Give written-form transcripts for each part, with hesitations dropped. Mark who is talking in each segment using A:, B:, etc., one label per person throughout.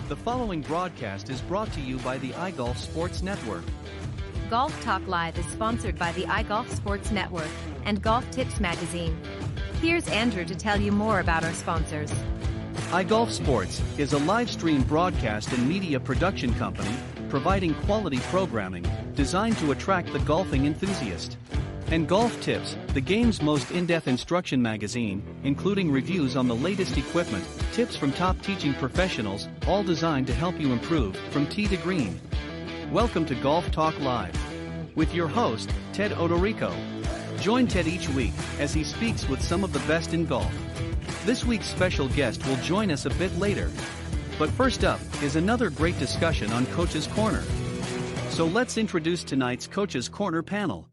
A: The following broadcast is brought to you by the iGolf Sports Network.
B: Golf Talk Live is sponsored by the iGolf Sports Network and Golf Tips Magazine. Here's Andrew to tell you more about our sponsors.
A: iGolf Sports is a live stream broadcast and media production company providing quality programming designed to attract the golfing enthusiast. And Golf Tips, the game's most in-depth instruction magazine, including reviews on the latest equipment, tips from top teaching professionals, all designed to help you improve from tee to green. Welcome to Golf Talk Live with your host, Ted Odorico. Join Ted each week as he speaks with some of the best in golf. This week's special guest will join us a bit later. But first up is another great discussion on Coach's Corner. So let's introduce tonight's Coach's Corner panel.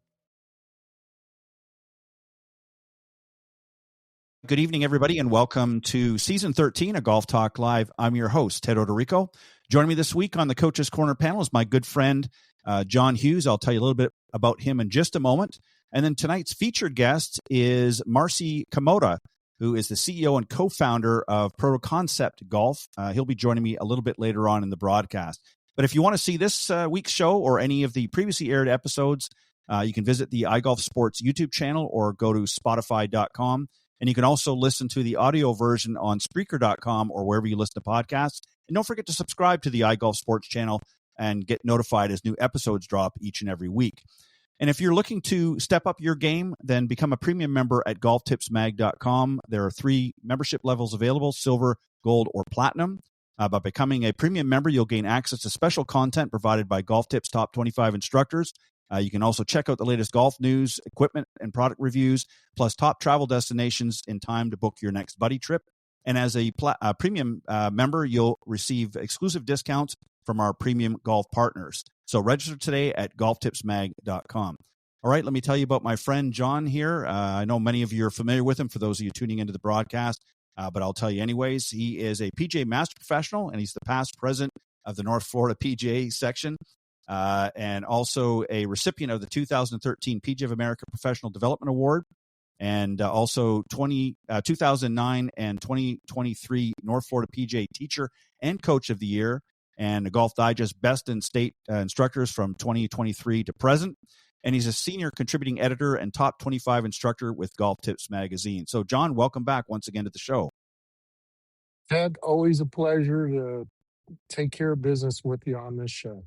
C: Good evening, everybody, and welcome to Season 13 of Golf Talk Live. I'm your host, Ted Odorico. Joining me this week on the Coach's Corner panel is my good friend, John Hughes. I'll tell you a little bit about him in just a moment. And then tonight's featured guest is Marcy Komoda, who is the CEO and co-founder of Proto Concept Golf. He'll be joining me a little bit later on in the broadcast. But if you want to see this week's show or any of the previously aired episodes, you can visit the iGolf Sports YouTube channel or go to Spotify.com. And you can also listen to the audio version on Spreaker.com or wherever you listen to podcasts. And don't forget to subscribe to the iGolf Sports channel and get notified as new episodes drop each and every week. And if you're looking to step up your game, then become a premium member at golftipsmag.com. There are 3 membership levels available: silver, gold, or platinum. By becoming a premium member, you'll gain access to special content provided by Golf Tips Top 25 instructors. You can also check out the latest golf news, equipment, and product reviews, plus top travel destinations in time to book your next buddy trip. And as a premium member, you'll receive exclusive discounts from our premium golf partners. So register today at golftipsmag.com. All right, let me tell you about my friend John here. I know many of you are familiar with him, for those of you tuning into the broadcast, but I'll tell you anyways. He is a PGA Master Professional, and he's the past president of the North Florida PGA section. And also a recipient of the 2013 PGA of America Professional Development Award, and also 2009 and 2023 North Florida PGA Teacher and Coach of the Year, and a Golf Digest Best in State instructors from 2023 to present. And he's a senior contributing editor and top 25 instructor with Golf Tips Magazine. So, John, welcome back once again to the show.
D: Ted, always a pleasure to take care of business with you on this show.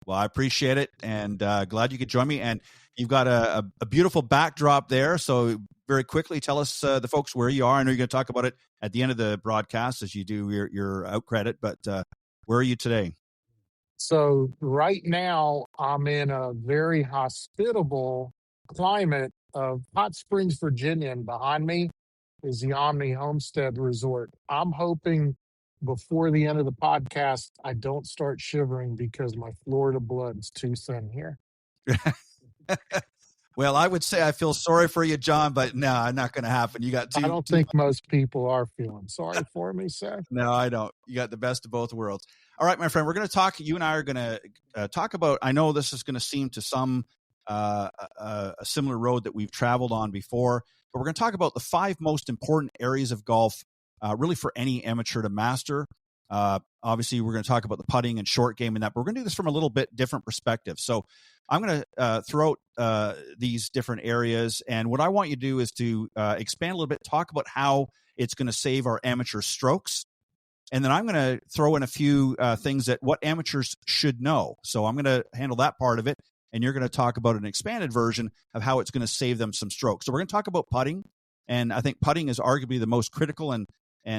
C: Well, I appreciate it, and glad you could join me. And you've got a beautiful backdrop there. So very quickly, tell us, the folks, where you are. I know you're going to talk about it at the end of the broadcast as you do your out credit, but where are you today?
D: So right now, I'm in a very hospitable climate of Hot Springs, Virginia, and behind me is the Omni Homestead Resort. I'm hoping before the end of the podcast, I don't start shivering because my Florida blood's too thin here.
C: Well, I would say I feel sorry for you, John, but no, not going to happen. You got
D: I don't think most people are feeling sorry for me, sir. No,
C: I don't. You got the best of both worlds. All right, my friend, we're going to talk. You and I are going to talk about, I know this is going to seem to some a similar road that we've traveled on before, but we're going to talk about the 5 most important areas of golf really for any amateur to master. Obviously, we're going to talk about the putting and short game and that, but we're going to do this from a little bit different perspective. So I'm going to throw out these different areas. And what I want you to do is to expand a little bit, talk about how it's going to save our amateur strokes. And then I'm going to throw in a few things that what amateurs should know. So I'm going to handle that part of it. And you're going to talk about an expanded version of how it's going to save them some strokes. So we're going to talk about putting. And I think putting is arguably the most critical and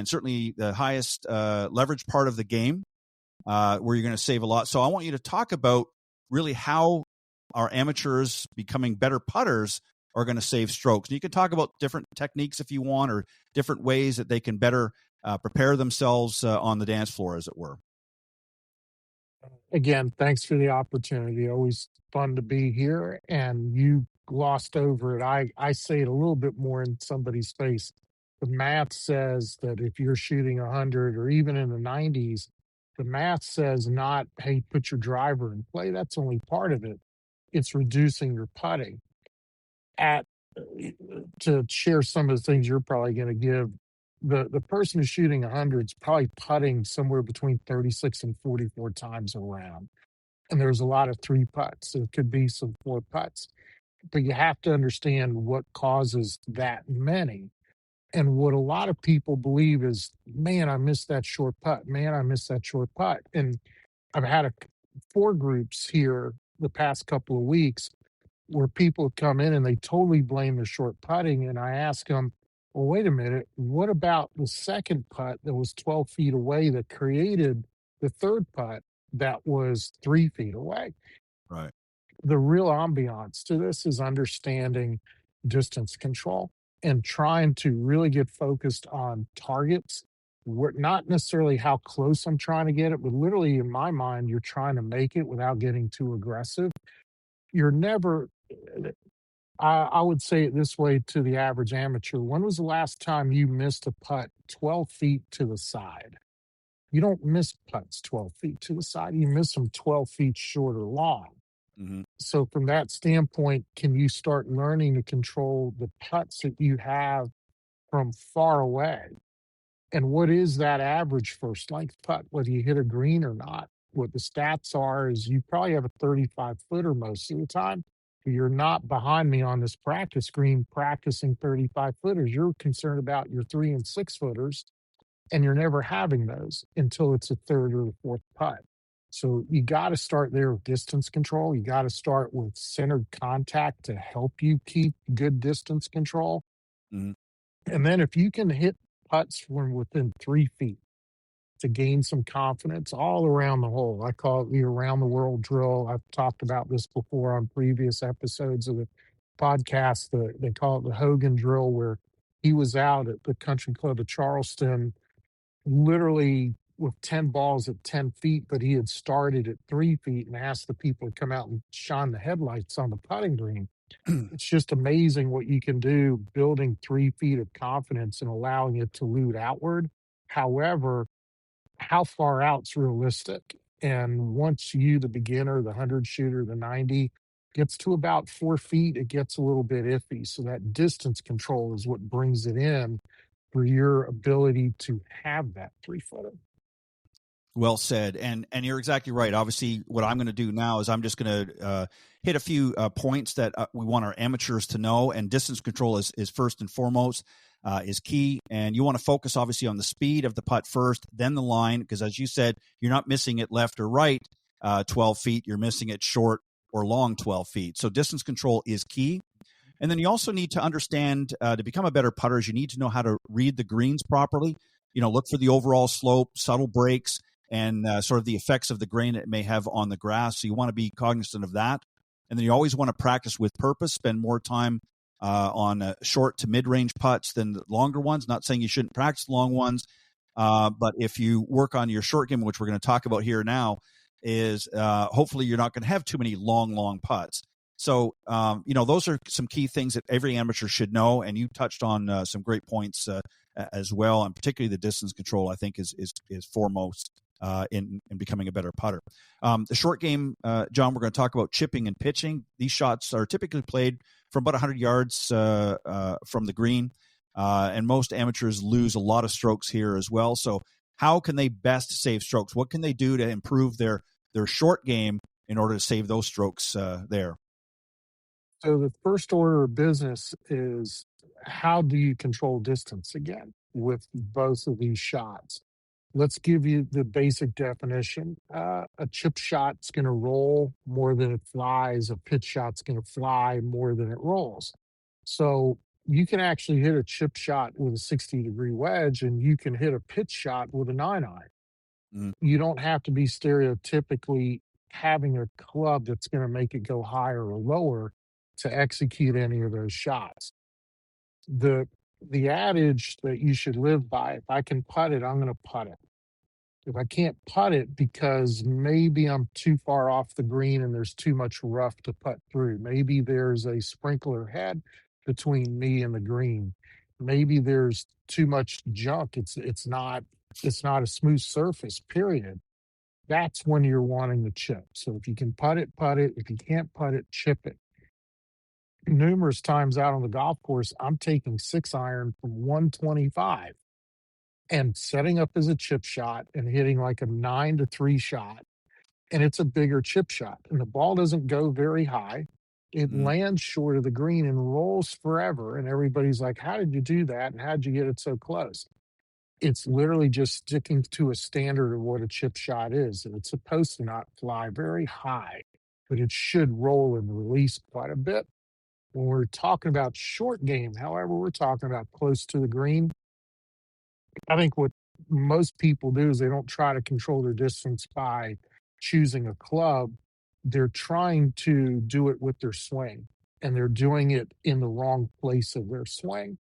C: certainly the highest leverage part of the game where you're going to save a lot. So I want you to talk about really how our amateurs becoming better putters are going to save strokes. And you can talk about different techniques if you want, or different ways that they can better prepare themselves on the dance floor, as it were.
D: Again, thanks for the opportunity. Always fun to be here. And you glossed over it. I say it a little bit more in somebody's face. The math says that if you're shooting 100 or even in the 90s, the math says not, hey, put your driver in play. That's only part of it. It's reducing your putting. To share some of the things you're probably going to give The person who's shooting 100 is probably putting somewhere between 36 and 44 times around. And there's a lot of three putts. There could be some four putts, but you have to understand what causes that many. And what a lot of people believe is, man, I missed that short putt. Man, I missed that short putt. And I've had four groups here the past couple of weeks where people have come in and they totally blame the short putting. And I ask them, well, wait a minute, what about the second putt that was 12 feet away that created the third putt that was 3 feet away?
C: Right.
D: The real ambiance to this is understanding distance control and trying to really get focused on targets. Not necessarily how close I'm trying to get it, but literally in my mind, you're trying to make it without getting too aggressive. You're never, I would say it this way to the average amateur. When was the last time you missed a putt 12 feet to the side? You don't miss putts 12 feet to the side. You miss them 12 feet short or long.
C: Mm-hmm.
D: So from that standpoint, can you start learning to control the putts that you have from far away? And what is that average first length putt, whether you hit a green or not? What the stats are is you probably have a 35 footer most of the time. You're not behind me on this practice green practicing 35 footers. You're concerned about your 3 and 6 footers, and you're never having those until it's a third or the fourth putt. So you got to start there with distance control. You got to start with centered contact to help you keep good distance control.
C: Mm-hmm.
D: And then if you can hit putts from within 3 feet to gain some confidence all around the hole. I call it the around the world drill. I've talked about this before on previous episodes of the podcast. They call it the Hogan drill, where he was out at the country club of Charleston literally with 10 balls at 10 feet, but he had started at 3 feet and asked the people to come out and shine the headlights on the putting green. It's just amazing what you can do building 3 feet of confidence and allowing it to loot outward. However, how far out's realistic? And once you, the beginner, the 100 shooter, the 90, gets to about 4 feet, it gets a little bit iffy. So that distance control is what brings it in for your ability to have that 3 footer.
C: Well said, and you're exactly right. Obviously, what I'm going to do now is I'm just going to hit a few points that we want our amateurs to know. And distance control is first and foremost, is key. And you want to focus obviously on the speed of the putt first, then the line, because as you said, you're not missing it left or right 12 feet. You're missing it short or long 12 feet. So distance control is key. And then you also need to understand, to become a better putter, you need to know how to read the greens properly. You know, look for the overall slope, subtle breaks, and sort of the effects of the grain it may have on the grass. So you want to be cognizant of that. And then you always want to practice with purpose, spend more time on short to mid-range putts than the longer ones. Not saying you shouldn't practice long ones, but if you work on your short game, which we're going to talk about here now, is hopefully you're not going to have too many long putts. So, those are some key things that every amateur should know. And you touched on some great points as well. And particularly the distance control, I think, is foremost in becoming a better putter. The short game, John, we're going to talk about chipping and pitching. These shots are typically played from about 100 yards from the green. And most amateurs lose a lot of strokes here as well. So how can they best save strokes? What can they do to improve their short game in order to save those strokes there?
D: So the first order of business is, how do you control distance again with both of these shots? Let's give you the basic definition. A chip shot's going to roll more than it flies. A pitch shot's going to fly more than it rolls. So you can actually hit a chip shot with a 60-degree wedge, and you can hit a pitch shot with a 9-iron.
C: Mm.
D: You don't have to be stereotypically having a club that's going to make it go higher or lower to execute any of those shots. The adage that you should live by, if I can putt it, I'm going to putt it. If I can't putt it because maybe I'm too far off the green and there's too much rough to putt through, maybe there's a sprinkler head between me and the green, maybe there's too much junk, it's not a smooth surface, period. That's when you're wanting to chip. So if you can putt it, putt it. If you can't putt it, chip it. Numerous times out on the golf course, I'm taking 6-iron from 125 and setting up as a chip shot and hitting like a 9-3 shot. And it's a bigger chip shot. And the ball doesn't go very high. It
C: Mm,
D: lands short of the green and rolls forever. And everybody's like, how did you do that? And how'd you get it so close? It's literally just sticking to a standard of what a chip shot is. And it's supposed to not fly very high, but it should roll and release quite a bit. When we're talking about short game, however, we're talking about close to the green. I think what most people do is they don't try to control their distance by choosing a club. They're trying to do it with their swing, and they're doing it in the wrong place of their swing.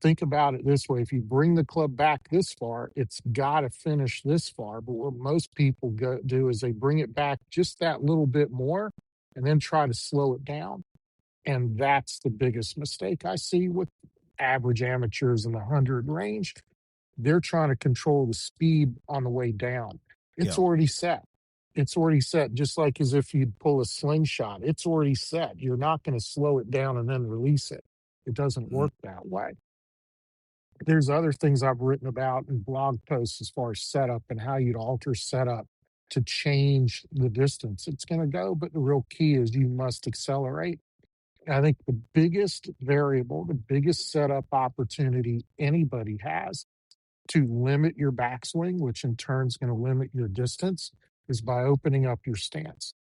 D: Think about it this way: if you bring the club back this far, it's got to finish this far. But what most people do is they bring it back just that little bit more and then try to slow it down. And that's the biggest mistake I see with average amateurs in the 100 range. They're trying to control the speed on the way down. It's
C: yeah.
D: already set. It's already set, just like as if you'd pull a slingshot. It's already set. You're not going to slow it down and then release it. It doesn't
C: Mm,
D: work that way. There's other things I've written about in blog posts as far as setup and how you'd alter setup to change the distance it's going to go. But the real key is you must accelerate. I think the biggest variable, the biggest setup opportunity anybody has to limit your backswing, which in turn is going to limit your distance, is by opening up your stance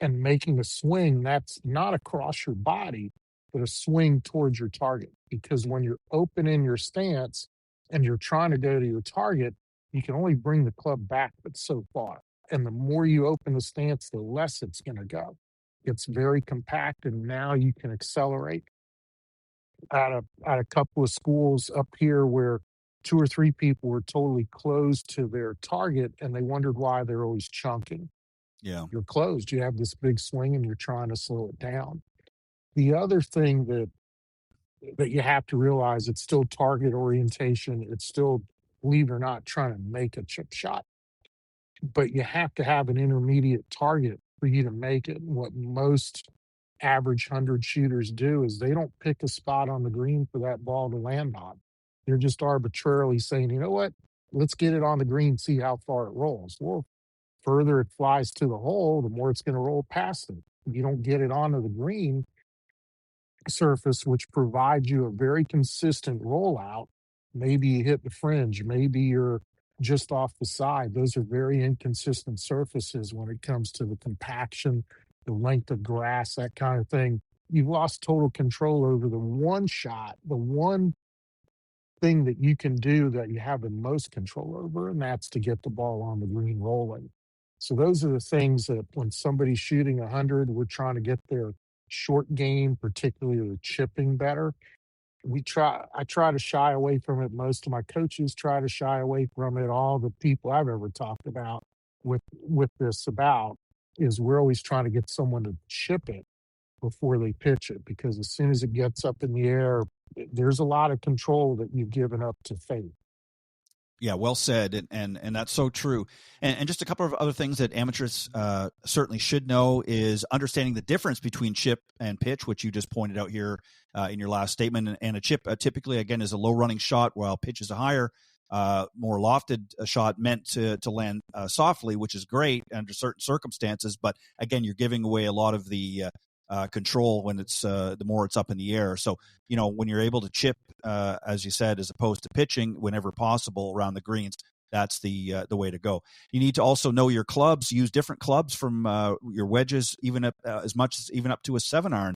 D: and making a swing that's not across your body, but a swing towards your target. Because when you're open in your stance and you're trying to go to your target, you can only bring the club back but so far. And the more you open the stance, the less it's going to go. It's very compact, and now you can accelerate at a couple of schools up here where two or three people were totally closed to their target and they wondered why they're always chunking.
C: yeah.
D: You're closed. You have this big swing and you're trying to slow it down. The other thing that you have to realize, it's still target orientation. It's still, believe it or not, trying to make a chip shot, but you have to have an intermediate target for you to make it. What most average 100 shooters do is they don't pick a spot on the green for that ball to land on. They're just arbitrarily saying, you know what, let's get it on the green, see how far it rolls. Well, further it flies to the hole, the more it's going to roll past it. If you don't get it onto the green surface, which provides you a very consistent rollout, maybe you hit the fringe, maybe you're just off the side. Those are very inconsistent surfaces when it comes to the compaction, the length of grass, that kind of thing. You've lost total control over the one shot, the one thing that you can do that you have the most control over, and that's to get the ball on the green rolling. So those are the things that when somebody's shooting 100, we're trying to get their short game, particularly the chipping, better. I try to shy away from it. Most of my coaches try to shy away from it. All the people I've ever talked about with this about is we're always trying to get someone to chip it before they pitch it, because as soon as it gets up in the air, there's a lot of control that you've given up to fate.
C: Yeah, well said, and that's so true. And just a couple of other things that amateurs certainly should know is understanding the difference between chip and pitch, which you just pointed out here in your last statement. And a chip typically, again, is a low running shot, while pitch is a higher, more lofted shot meant to land softly, which is great under certain circumstances. But again, you're giving away a lot of the control when it's the more it's up in the air. So, when you're able to chip, as you said, as opposed to pitching whenever possible around the greens, that's the way to go. You need to also know your clubs. Use different clubs from your wedges, even up as much as even up to a 7-iron,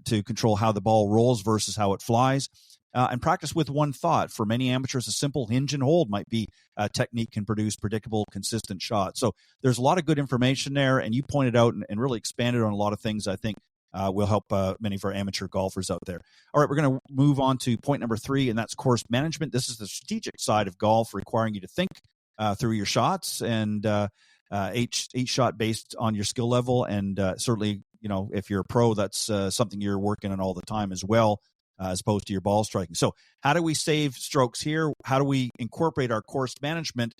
C: to control how the ball rolls versus how it flies. And practice with one thought. For many amateurs, a simple hinge and hold might be a technique can produce predictable, consistent shots. So there's a lot of good information there, and you pointed out and really expanded on a lot of things I think will help many of our amateur golfers out there. All right, we're going to move on to point number 3, and that's course management. This is the strategic side of golf, requiring you to think through your shots, and each shot based on your skill level. And certainly, if you're a pro, that's something you're working on all the time as well, as opposed to your ball striking. So how do we save strokes here? How do we incorporate our course management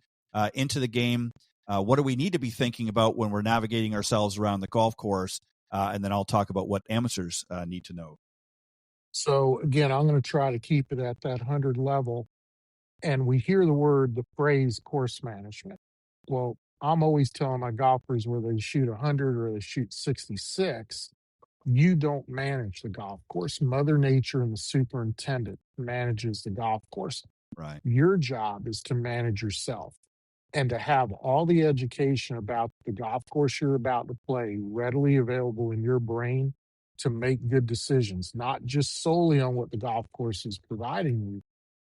C: into the game? What do we need to be thinking about when we're navigating ourselves around the golf course? And then I'll talk about what amateurs need to know.
D: So again, I'm going to try to keep it at that 100 level. And we hear the phrase course management. Well, I'm always telling my golfers whether they shoot 100 or they shoot 66, you don't manage the golf course. Mother Nature and the superintendent manages the golf course.
C: Right.
D: Your job is to manage yourself and to have all the education about the golf course you're about to play readily available in your brain to make good decisions, not just solely on what the golf course is providing you,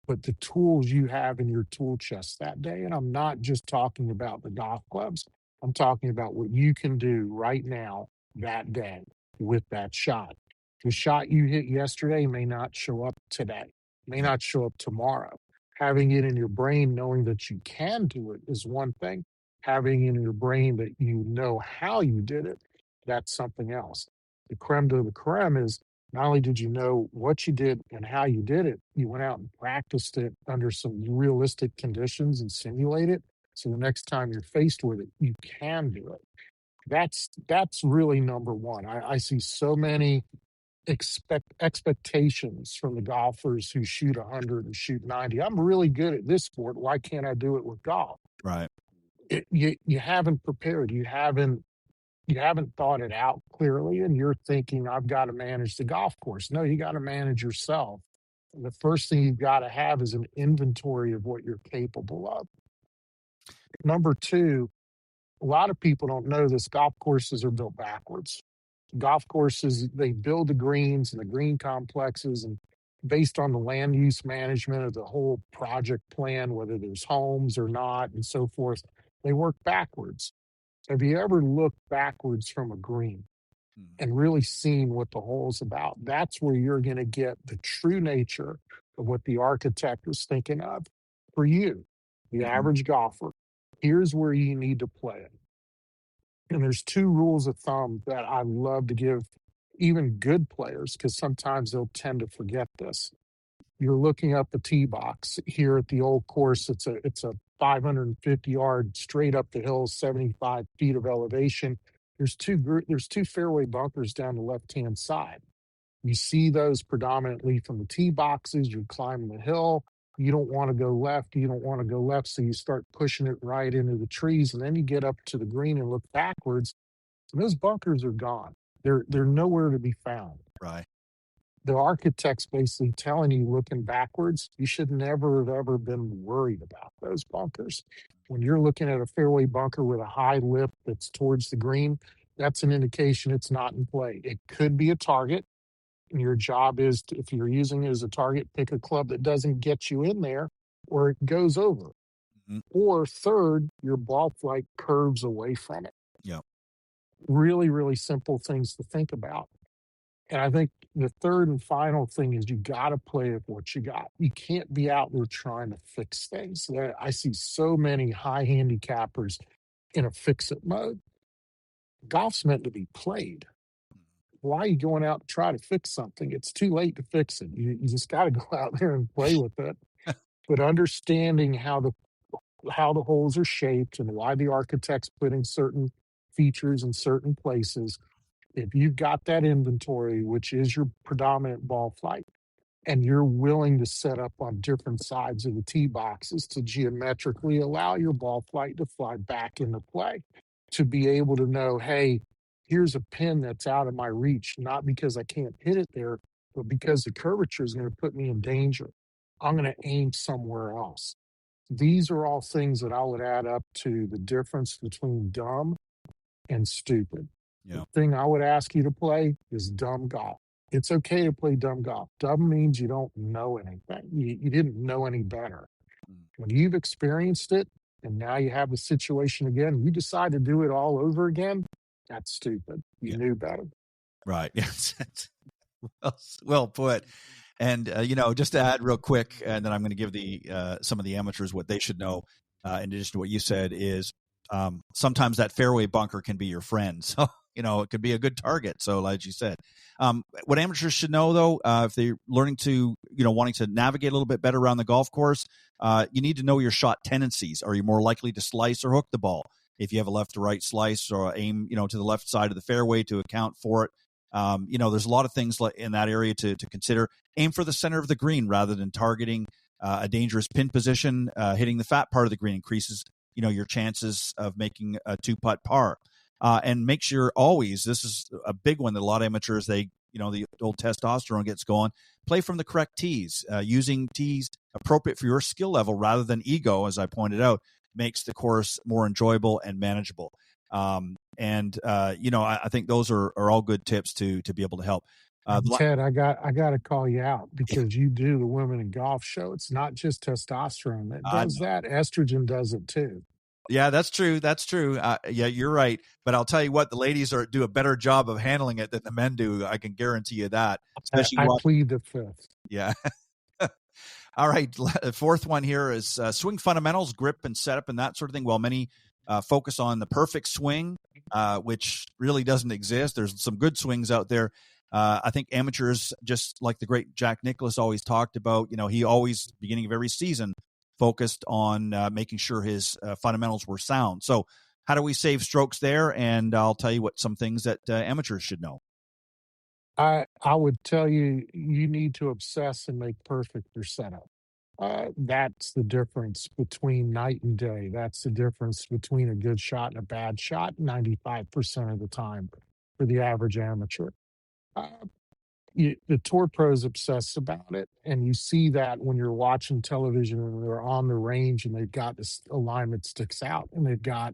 D: but the tools you have in your tool chest that day. And I'm not just talking about the golf clubs, I'm talking about what you can do right now, that day, with that shot. The shot you hit yesterday may not show up today, may
C: Yeah.
D: not show up tomorrow. Having it in your brain, knowing that you can do it is one thing. Having it in your brain that you know how you did it, that's something else. The creme de la creme is not only did you know what you did and how you did it, you went out and practiced it under some realistic conditions and simulate it. So the next time you're faced with it, you can do it. That's really number one. I see so many expectations from the golfers who shoot 100 and shoot 90. I'm really good at this sport. Why can't I do it with golf?
C: Right.
D: You haven't prepared. You haven't thought it out clearly, and you're thinking I've got to manage the golf course. No, you got to manage yourself. And the first thing you've got to have is an inventory of what you're capable of. Number two, a lot of people don't know this. Golf courses are built backwards. Golf courses, they build the greens and the green complexes, and based on the land use management of the whole project plan, whether there's homes or not and so forth, they work backwards. Have you ever looked backwards from a green and really seen what the hole's about? That's where you're going to get the true nature of what the architect was thinking of for you, the
C: Mhm.
D: average golfer. Here's where you need to play it. And there's two rules of thumb that I love to give even good players, because sometimes they'll tend to forget this. You're looking up the tee box here at the old course. It's a 550 yard straight up the hill, 75 feet of elevation. There's two fairway bunkers down the left hand side. You see those predominantly from the tee boxes. You're climbing the hill. You don't want to go left. You don't want to go left. So you start pushing it right into the trees. And then you get up to the green and look backwards. And those bunkers are gone. They're nowhere to be found.
C: Right.
D: The architect's basically telling you, looking backwards, you should never have ever been worried about those bunkers. When you're looking at a fairway bunker with a high lip that's towards the green, that's an indication it's not in play. It could be a target. And your job is, if you're using it as a target, pick a club that doesn't get you in there or it goes over.
C: Mhm.
D: Or third, your ball flight curves away from it.
C: Yeah.
D: Really, really simple things to think about. And I think the third and final thing is you got to play with what you got. You can't be out there trying to fix things. I see so many high handicappers in a fix-it mode. Golf's meant to be played. Why are you going out to try to fix something? It's too late to fix it. You just got to go out there and play with it. But understanding how the holes are shaped and why the architect's putting certain features in certain places, if you've got that inventory, which is your predominant ball flight, and you're willing to set up on different sides of the tee boxes to geometrically allow your ball flight to fly back into play, to be able to know, hey, here's a pin that's out of my reach, not because I can't hit it there, but because the curvature is going to put me in danger. I'm going to aim somewhere else. These are all things that I would add up to the difference between dumb and stupid.
C: Yeah.
D: The thing I would ask you to play is dumb golf. It's okay to play dumb golf. Dumb means you don't know anything. You didn't know any better. When you've experienced it and now you have the situation again, you decide to do it all over again, that's stupid. You
C: Yeah.
D: knew better.
C: Right. Yes. Well put. And, just to add real quick, and then I'm going to give some of the amateurs what they should know, in addition to what you said, is sometimes that fairway bunker can be your friend. So, it could be a good target. So, as you said, what amateurs should know, though, if they're learning to, wanting to navigate a little bit better around the golf course, you need to know your shot tendencies. Are you more likely to slice or hook the ball? If you have a left to right slice or aim, to the left side of the fairway to account for it. There's a lot of things in that area to consider. Aim for the center of the green rather than targeting a dangerous pin position, hitting the fat part of the green increases, your chances of making a 2-putt par. And make sure always, this is a big one that a lot of amateurs, the old testosterone gets going, play from the correct tees. Using tees appropriate for your skill level rather than ego, as I pointed out, makes the course more enjoyable and manageable. I think those are all good tips to be able to help.
D: Ted, I got to call you out because you do the Women in Golf show. It's not just testosterone that does that; estrogen does it too.
C: Yeah, that's true. That's true. Yeah, you're right. But I'll tell you what, the ladies do a better job of handling it than the men do. I can guarantee you that. Especially
D: I plead the fifth.
C: Yeah. All right. The fourth one here is swing fundamentals, grip and setup and that sort of thing. While many focus on the perfect swing, which really doesn't exist. There's some good swings out there. I think amateurs, just like the great Jack Nicklaus always talked about, he always, beginning of every season, focused on making sure his fundamentals were sound. So how do we save strokes there? And I'll tell you what some things that amateurs should know.
D: I would tell you, you need to obsess and make perfect your setup. That's the difference between night and day. That's the difference between a good shot and a bad shot 95% of the time for the average amateur. Uh, the tour pros obsess about it, and you see that when you're watching television and they're on the range and they've got this alignment sticks out and they've got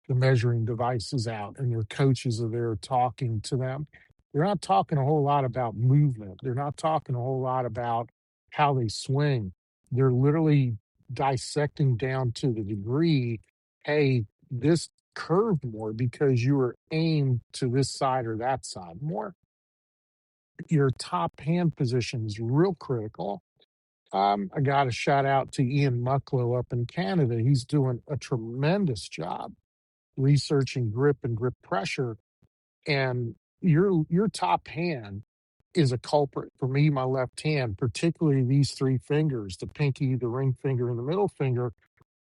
D: the measuring devices out and their coaches are there talking to them. They're not talking a whole lot about movement. They're not talking a whole lot about how they swing. They're literally dissecting down to the degree, hey, this curved more because you were aimed to this side or that side more. Your top hand position is real critical. I got a shout out to Ian Mucklow up in Canada. He's doing a tremendous job researching grip and grip pressure. And your top hand is a culprit. For me, my left hand, particularly these three fingers, the pinky, the ring finger, and the middle finger,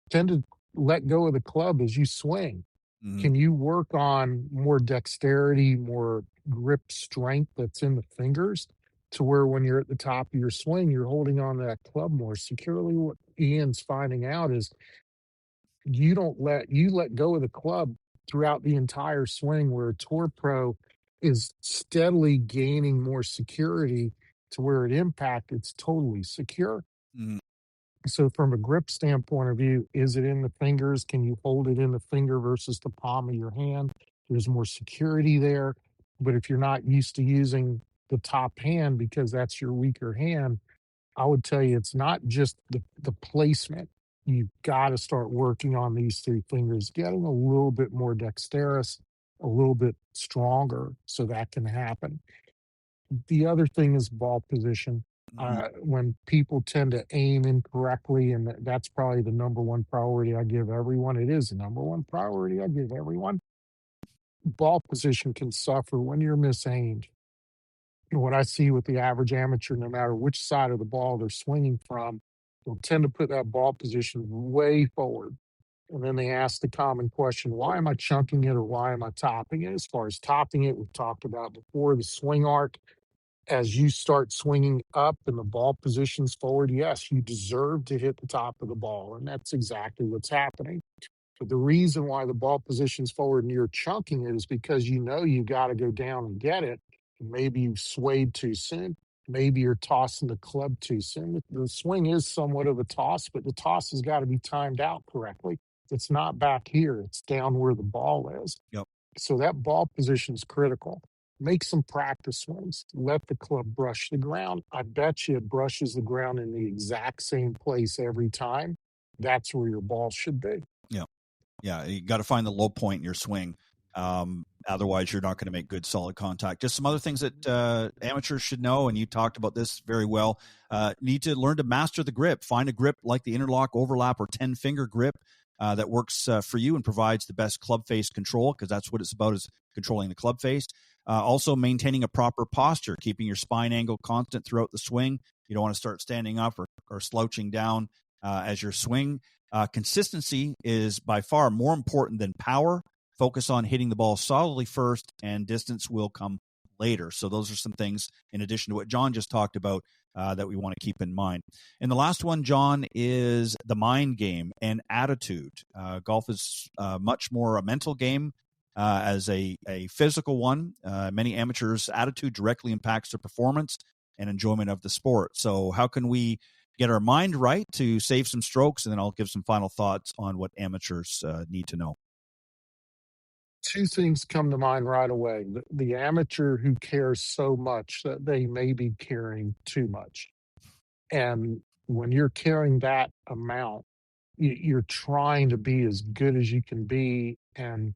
D: tend to let go of the club as you swing.
C: Mm-hmm.
D: Can you work on more dexterity, more grip strength that's in the fingers to where when you're at the top of your swing, you're holding on to that club more securely? What Ian's finding out is you let go of the club throughout the entire swing, where a tour pro is steadily gaining more security to where at impact it's totally secure.
C: Mm-hmm.
D: So from a grip standpoint of view, is it in the fingers? Can you hold it in the finger versus the palm of your hand? There's more security there. But if you're not used to using the top hand because that's your weaker hand, I would tell you it's not just the placement. You've got to start working on these three fingers, getting a little bit more dexterous, a little bit stronger so that can happen. The other thing is ball position. When people tend to aim incorrectly, and that's probably the number one priority I give everyone. It is the number one priority I give everyone. Ball position can suffer when you're misaimed. What I see with the average amateur, no matter which side of the ball they're swinging from, they'll tend to put that ball position way forward. And then they ask the common question, why am I chunking it or why am I topping it? As far as topping it, we've talked about before, the swing arc. As you start swinging up and the ball positions forward, yes, you deserve to hit the top of the ball. And that's exactly what's happening. But the reason why the ball positions forward and you're chunking it is because you know you got to go down and get it. Maybe you've swayed too soon. Maybe you're tossing the club too soon. The swing is somewhat of a toss, but the toss has got to be timed out correctly. It's not back here. It's down where the ball is.
C: Yep.
D: So that ball position is critical. Make some practice swings. Let the club brush the ground. I bet you it brushes the ground in the exact same place every time. That's where your ball should be.
C: Yeah. Yeah. You got to find the low point in your swing. Otherwise, you're not going to make good, solid contact. Just some other things that amateurs should know, and you talked about this very well. Need to learn to master the grip. Find a grip like the interlock, overlap, or 10-finger grip that works for you and provides the best club face control, because that's what it's about, is controlling the club face. Also, maintaining a proper posture, keeping your spine angle constant throughout the swing. You don't want to start standing up or slouching down as your swing. Consistency is by far more important than power. Focus on hitting the ball solidly first, and distance will come later. So those are some things in addition to what John just talked about that we want to keep in mind. And the last one, John, is the mind game and attitude. Golf is much more a mental game as a physical one. Many amateurs' attitude directly impacts their performance and enjoyment of the sport. So how can we get our mind right to save some strokes? And then I'll give some final thoughts on what amateurs need to know.
D: Two things come to mind right away. The amateur who cares so much that they may be caring too much. And when you're carrying that amount, you're trying to be as good as you can be. And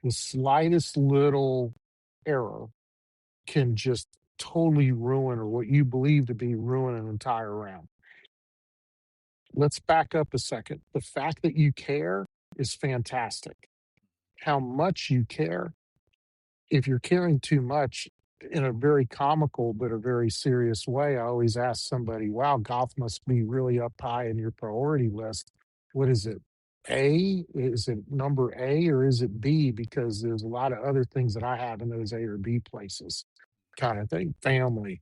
D: the slightest little error can just totally ruin, or what you believe to be ruin, an entire round. Let's back up a second. The fact that you care is fantastic. How much you care, if you're caring too much, in a very comical but a very serious way, I always ask somebody, wow, golf must be really up high in your priority list. What is it? A? Is it number A or is it B? Because there's a lot of other things that I have in those A or B places, kind of thing. Family,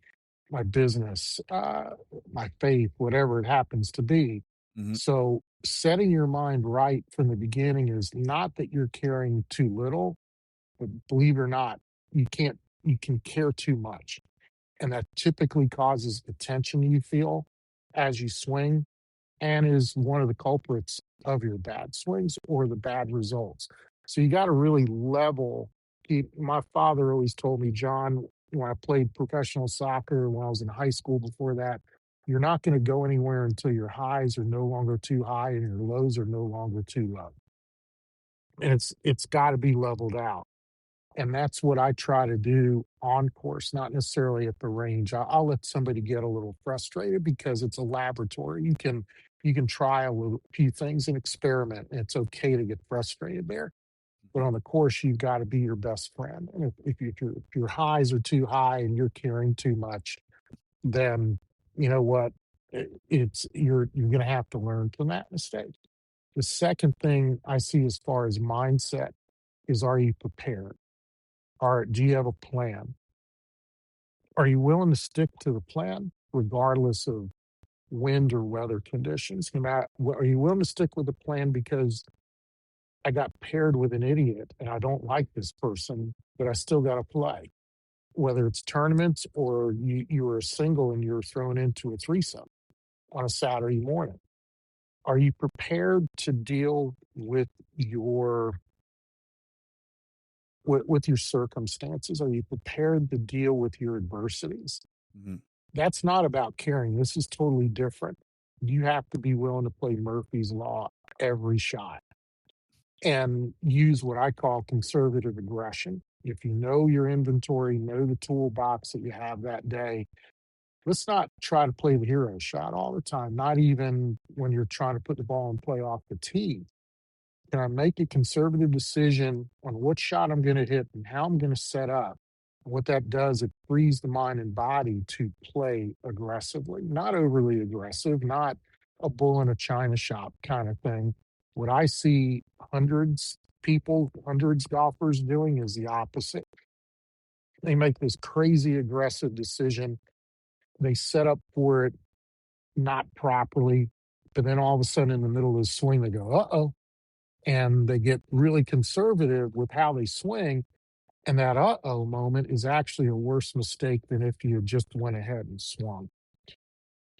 D: my business, my faith, whatever it happens to be.
C: Mm-hmm.
D: So setting your mind right from the beginning is not that you're caring too little, but believe it or not, you can care too much. And that typically causes the tension you feel as you swing, and is one of the culprits of your bad swings or the bad results. So you got to really level. My father always told me, John, when I played professional soccer, when I was in high school before that, you're not going to go anywhere until your highs are no longer too high and your lows are no longer too low. And it's got to be leveled out. And that's what I try to do on course, not necessarily at the range. I'll let somebody get a little frustrated because it's a laboratory. You can try a few things and experiment. And it's okay to get frustrated there. But on the course, you've got to be your best friend. And if your highs are too high and you're carrying too much, then you know what? You're going to have to learn from that mistake. The second thing I see as far as mindset is, are you prepared? Do you have a plan? Are you willing to stick to the plan regardless of wind or weather conditions? No matter, are you willing to stick with the plan because I got paired with an idiot and I don't like this person, but I still got to play? Whether it's tournaments or you were a single and you're thrown into a threesome on a Saturday morning. Are you prepared to deal with your circumstances? Are you prepared to deal with your adversities?
C: Mm-hmm.
D: That's not about caring. This is totally different. You have to be willing to play Murphy's Law every shot and use what I call conservative aggression. If you know your inventory, know the toolbox that you have that day, let's not try to play the hero shot all the time, not even when you're trying to put the ball in play off the tee. Can I make a conservative decision on what shot I'm going to hit and how I'm going to set up? And what that does, it frees the mind and body to play aggressively, not overly aggressive, not a bull in a china shop kind of thing. What I see hundreds golfers doing is the opposite. They make this crazy aggressive decision. They set up for it not properly, but then all of a sudden in the middle of the swing, they go, uh-oh. And they get really conservative with how they swing. And that uh-oh moment is actually a worse mistake than if you just went ahead and swung.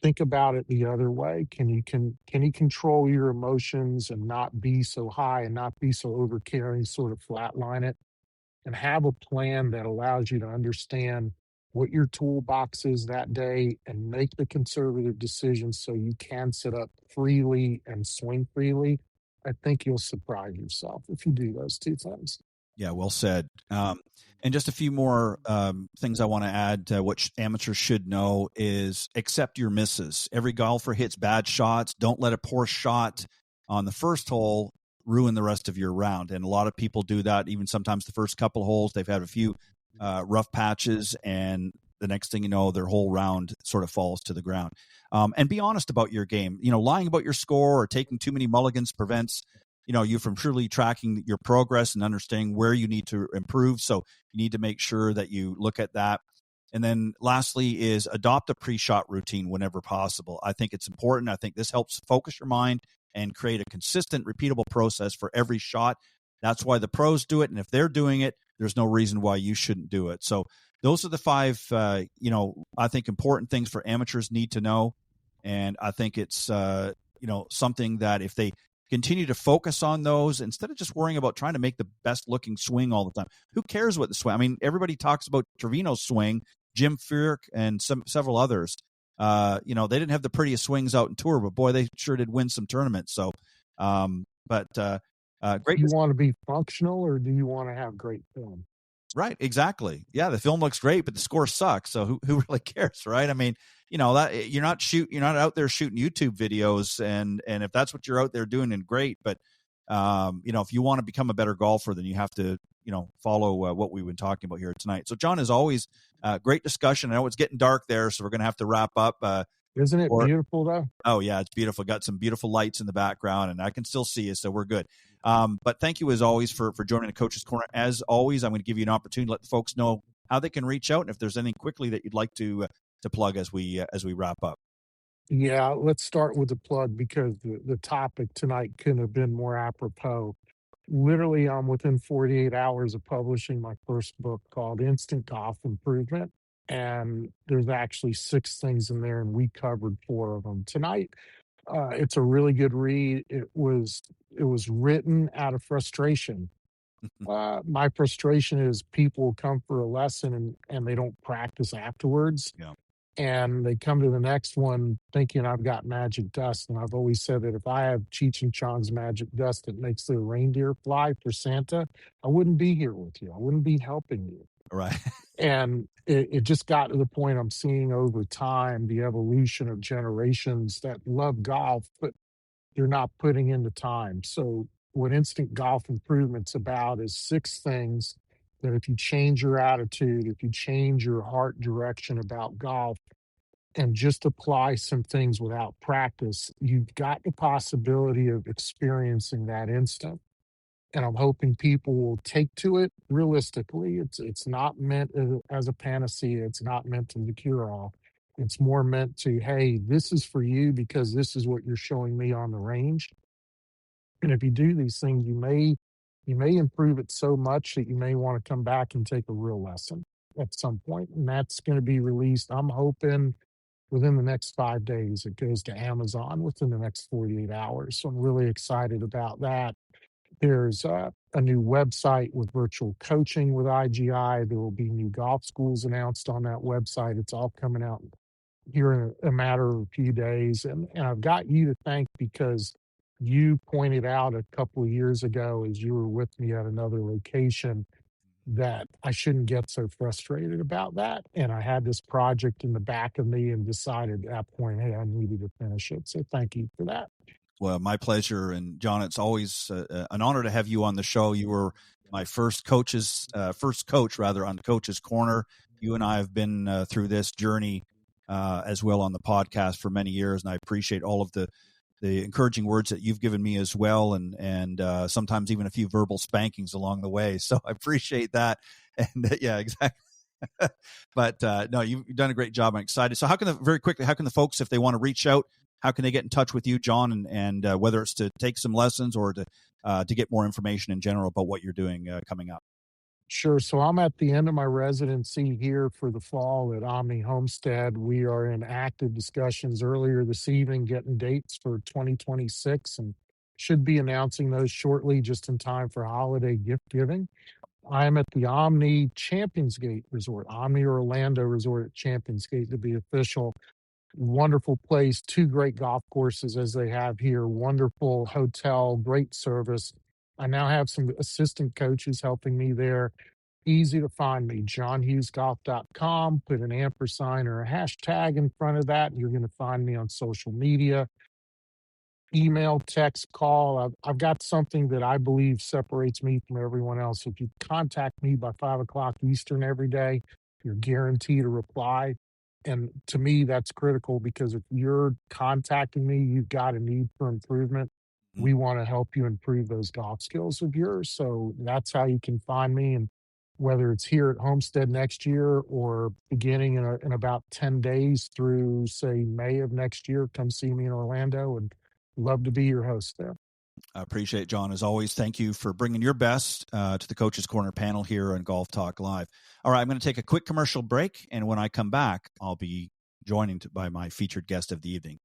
D: Think about it the other way. Can you control your emotions and not be so high and not be so overcaring, sort of flatline it, and have a plan that allows you to understand what your toolbox is that day and make the conservative decisions so you can sit up freely and swing freely? I think you'll surprise yourself if you do those two things.
C: Yeah, well said. And just a few more things I want to add to what amateurs should know is accept your misses. Every golfer hits bad shots. Don't let a poor shot on the first hole ruin the rest of your round. And a lot of people do that. Even sometimes the first couple of holes, they've had a few rough patches, and the next thing you know, their whole round sort of falls to the ground. And be honest about your game. Lying about your score or taking too many mulligans prevents you from truly tracking your progress and understanding where you need to improve. So you need to make sure that you look at that. And then lastly is adopt a pre-shot routine whenever possible. I think it's important. I think this helps focus your mind and create a consistent, repeatable process for every shot. That's why the pros do it. And if they're doing it, there's no reason why you shouldn't do it. So those are the 5, I think important things for amateurs need to know. And I think it's, something that if they continue to focus on those instead of just worrying about trying to make the best looking swing all the time. Who cares what the swing? I mean, everybody talks about Trevino's swing, Jim Furyk, and several others. They didn't have the prettiest swings out in tour, but boy, they sure did win some tournaments. So, great.
D: Do you want to be functional or do you want to have great film?
C: Right, exactly. Yeah, the film looks great, but the score sucks. So who really cares, right? I mean, that you're not out there shooting YouTube videos, and if that's what you're out there doing, then great. But if you want to become a better golfer, then you have to follow what we've been talking about here tonight. So John, as always, great discussion. I know it's getting dark there, so we're going to have to wrap up.
D: Isn't it beautiful though?
C: Oh yeah, it's beautiful. Got some beautiful lights in the background, and I can still see you, so we're good. But thank you as always for joining the Coach's Corner. As always, I'm going to give you an opportunity to let the folks know how they can reach out, and if there's anything quickly that you'd like to plug as we wrap up.
D: Yeah, let's start with the plug because the topic tonight couldn't have been more apropos. Literally, I'm within 48 hours of publishing my first book called Instant Golf Improvement. And there's actually 6 things in there, and we covered 4 of them tonight. It's a really good read. It was written out of frustration. My frustration is people come for a lesson and they don't practice afterwards.
C: Yeah.
D: And they come to the next one thinking I've got magic dust. And I've always said that if I have Cheech and Chong's magic dust that makes the reindeer fly for Santa, I wouldn't be here with you. I wouldn't be helping you.
C: Right.
D: And it just got to the point I'm seeing over time the evolution of generations that love golf, but they're not putting in the time. So what Instant Golf Improvement's about is 6 things that if you change your attitude, if you change your heart direction about golf and just apply some things without practice, you've got the possibility of experiencing that instant. And I'm hoping people will take to it realistically. It's not meant as a panacea. It's not meant to the cure all. It's more meant to, hey, this is for you because this is what you're showing me on the range. And if you do these things, you may improve it so much that you may want to come back and take a real lesson at some point. And that's going to be released, I'm hoping, within the next 5 days. It goes to Amazon within the next 48 hours. So I'm really excited about that. There's a new website with virtual coaching with IGI. There will be new golf schools announced on that website. It's all coming out here in a matter of a few days. And I've got you to thank because you pointed out a couple of years ago as you were with me at another location that I shouldn't get so frustrated about that. And I had this project in the back of me and decided at that point, hey, I needed to finish it. So thank you for that.
C: Well, my pleasure. And John, it's always an honor to have you on the show. You were my first coach on the Coach's Corner. You and I have been through this journey as well on the podcast for many years. And I appreciate all of the encouraging words that you've given me as well. And sometimes even a few verbal spankings along the way. So I appreciate that. And yeah, exactly. But no, you've done a great job. I'm excited. So how can the folks, if they want to reach out, how can they get in touch with you, John, and whether it's to take some lessons or to get more information in general about what you're doing coming up?
D: Sure. So I'm at the end of my residency here for the fall at Omni Homestead. We are in active discussions earlier this evening, getting dates for 2026 and should be announcing those shortly just in time for holiday gift giving. I'm at the Omni Champions Gate Resort, Omni Orlando Resort at Champions Gate to be official. Wonderful place, 2 great golf courses as they have here, wonderful hotel, great service. I now have some assistant coaches helping me there. Easy to find me, johnhughesgolf.com. Put an ampersand or a hashtag in front of that. You're going to find me on social media, email, text, call. I've got something that I believe separates me from everyone else. If you contact me by 5 o'clock Eastern every day, you're guaranteed a reply. And to me, that's critical because if you're contacting me, you've got a need for improvement. we want to help you improve those golf skills of yours. So that's how you can find me. And whether it's here at Homestead next year or beginning in about 10 days through, say, May of next year, come see me in Orlando, and love to be your host there.
C: I appreciate it, John. As always, thank you for bringing your best to the Coach's Corner panel here on Golf Talk Live. All right, I'm going to take a quick commercial break, and when I come back, I'll be joined by my featured guest of the evening.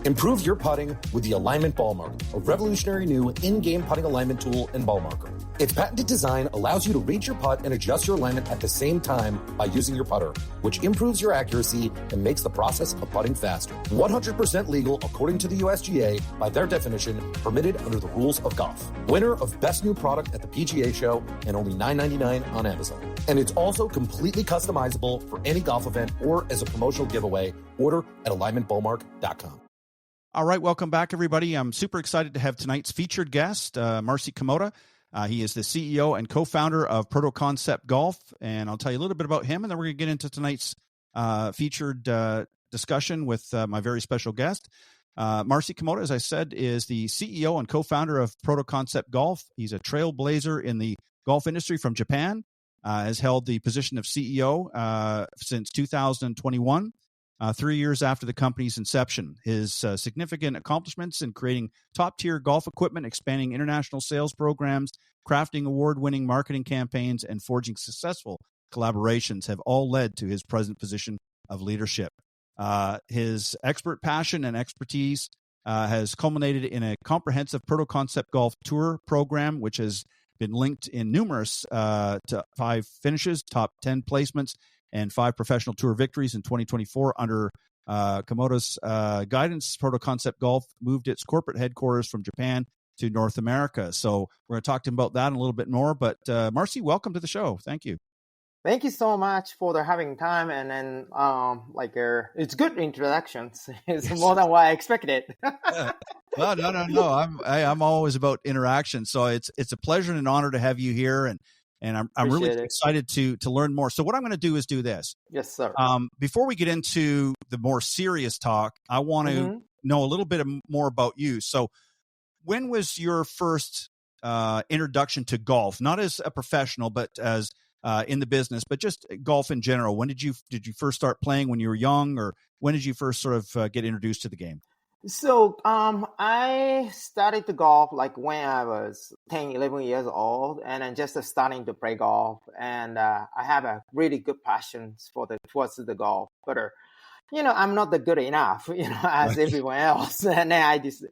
E: Improve your putting with the Alignment Ball Marker, a revolutionary new in-game putting alignment tool and ball marker. Its patented design allows you to read your putt and adjust your alignment at the same time by using your putter, which improves your accuracy and makes the process of putting faster. 100% legal according to the USGA, by their definition, permitted under the rules of golf. Winner of Best New Product at the PGA Show and only $9.99 on Amazon. And it's also completely customizable for any golf event or as a promotional giveaway. Order at alignmentballmark.com.
C: All right, welcome back, everybody. I'm super excited to have tonight's featured guest, Marcy Komoda. He is the CEO and co-founder of Proto Concept Golf, and I'll tell you a little bit about him, and then we're going to get into tonight's featured discussion with my very special guest. Marcy Komoda, as I said, is the CEO and co-founder of Proto Concept Golf. He's a trailblazer in the golf industry from Japan, has held the position of CEO since 2021. 3 years after the company's inception. His significant accomplishments in creating top-tier golf equipment, expanding international sales programs, crafting award-winning marketing campaigns, and forging successful collaborations have all led to his present position of leadership. His expert passion and expertise has culminated in a comprehensive Proto Concept Golf Tour program, which has been linked in numerous to 5 finishes, top 10 placements, and 5 professional tour victories in 2024 under Komoda's guidance. Proto Concept Golf moved its corporate headquarters from Japan to North America. So we're going to talk to him about that in a little bit more. But Marcy, welcome to the show. Thank you.
F: Thank you so much for the having time. And then it's good introductions. It's more than what I expected.
C: Well, no. I'm always about interaction. So it's a pleasure and an honor to have you here. And I'm really excited to learn more. So what I'm going to do is do this.
F: Yes, sir.
C: Before we get into the more serious talk, I want to know a little bit more about you. So when was your first introduction to golf? Not as a professional, but as in the business, but just golf in general. When did you first start playing? When you were young, or when did you first sort of get introduced to the game?
F: So I started to golf like when I was 10, 11 years old, and then just starting to play golf. And I have a really good passion towards the golf. But, I'm not that good enough, as everyone else. And then I just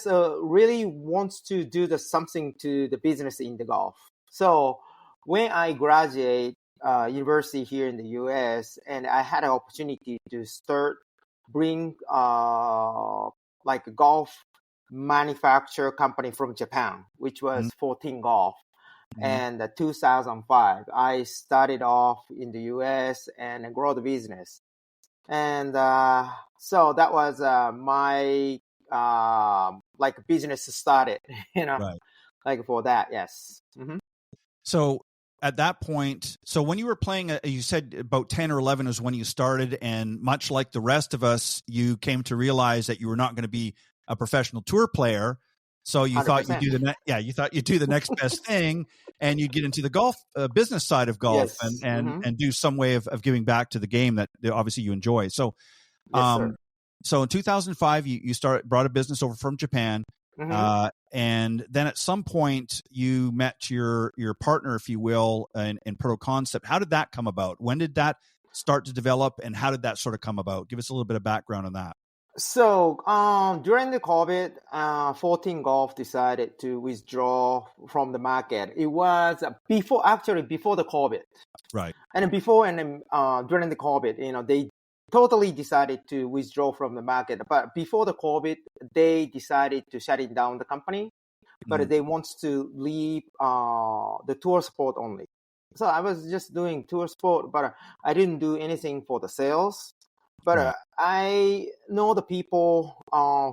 F: really want to do something to the business in the golf. So when I graduate university here in the U.S., and I had an opportunity to bring like a golf manufacturer company from Japan, which was 14 Golf. And 2005, I started off in the U.S. and grow the business. And so that was my like business started,
C: Right.
F: like for that, yes. Mm-hmm.
C: So at that point, so when you were playing, you said about 10 or 11 was when you started, and much like the rest of us, you came to realize that you were not going to be a professional tour player. So you 100%. Thought you'd do the next best thing, and you'd get into the golf business side of golf, yes. and do some way of giving back to the game that obviously you enjoy. So,
F: yes,
C: so in 2005, you brought a business over from Japan. And then at some point you met your partner, if you will, in Proto Concept. How did that come about? When did that start to develop, and how did that sort of come about? Give us a little bit of background on that.
F: So during the COVID, 14 Golf decided to withdraw from the market. It was before the COVID,
C: Right.
F: and then during the COVID, they totally decided to withdraw from the market. But before the COVID, they decided to shutting down the company, but they want to leave the tour sport only. So I was just doing tour sport, but I didn't do anything for the sales. But
C: Right.
F: I know the people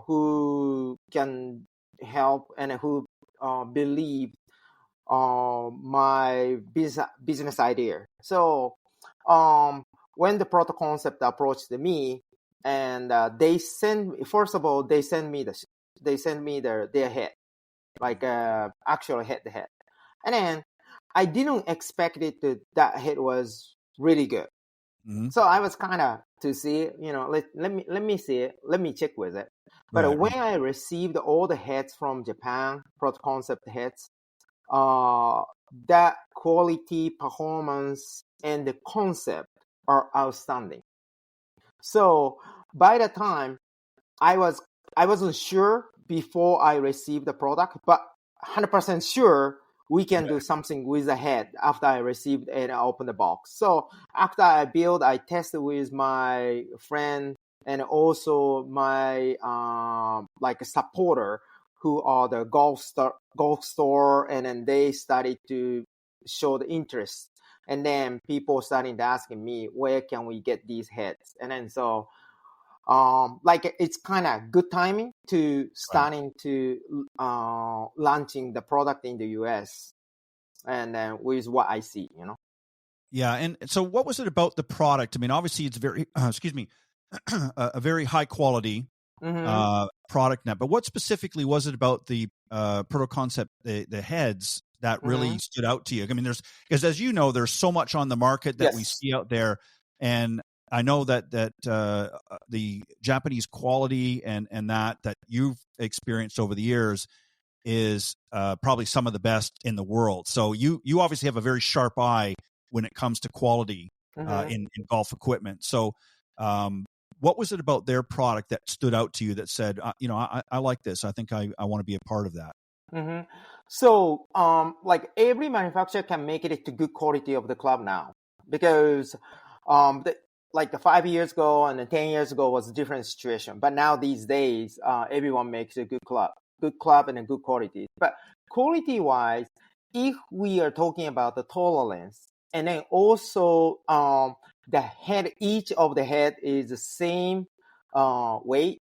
F: who can help and who believe my business idea. So when the proto concept approached me, and they send me their head, like actual head to head, and then I didn't expect that head was really good.
C: Mm-hmm.
F: So I was kind of to see it, let me see it, let me check with it. But
C: Right.
F: when I received all the heads from Japan, proto concept heads, that quality, performance, and the concept are outstanding. So by the time I wasn't sure before I received the product, but 100% sure we can do something with the head after I received and I opened the box. So after I build, I tested with my friend and also my like a supporter who are the golf store, and then they started to show the interest. And then people started asking me, where can we get these heads? And then so like it's kind of good timing to starting to launching the product in the US, and with what I see,
C: Yeah. And so what was it about the product? I mean, obviously it's very, excuse me, a very high quality product now, but what specifically was it about the proto concept, the heads that really stood out to you? I mean, because as you know, there's so much on the market that we see out there, and I know that the Japanese quality and that you've experienced over the years is probably some of the best in the world. So you obviously have a very sharp eye when it comes to quality in golf equipment. So what was it about their product that stood out to you that said, I like this. I think I want to be a part of that?
F: So like every manufacturer can make it to good quality of the club now, because like the 5 years ago and the 10 years ago was a different situation. But now these days, everyone makes a good club and a good quality. But quality wise, if we are talking about the tolerance, and then also the head, each of the head is the same weight,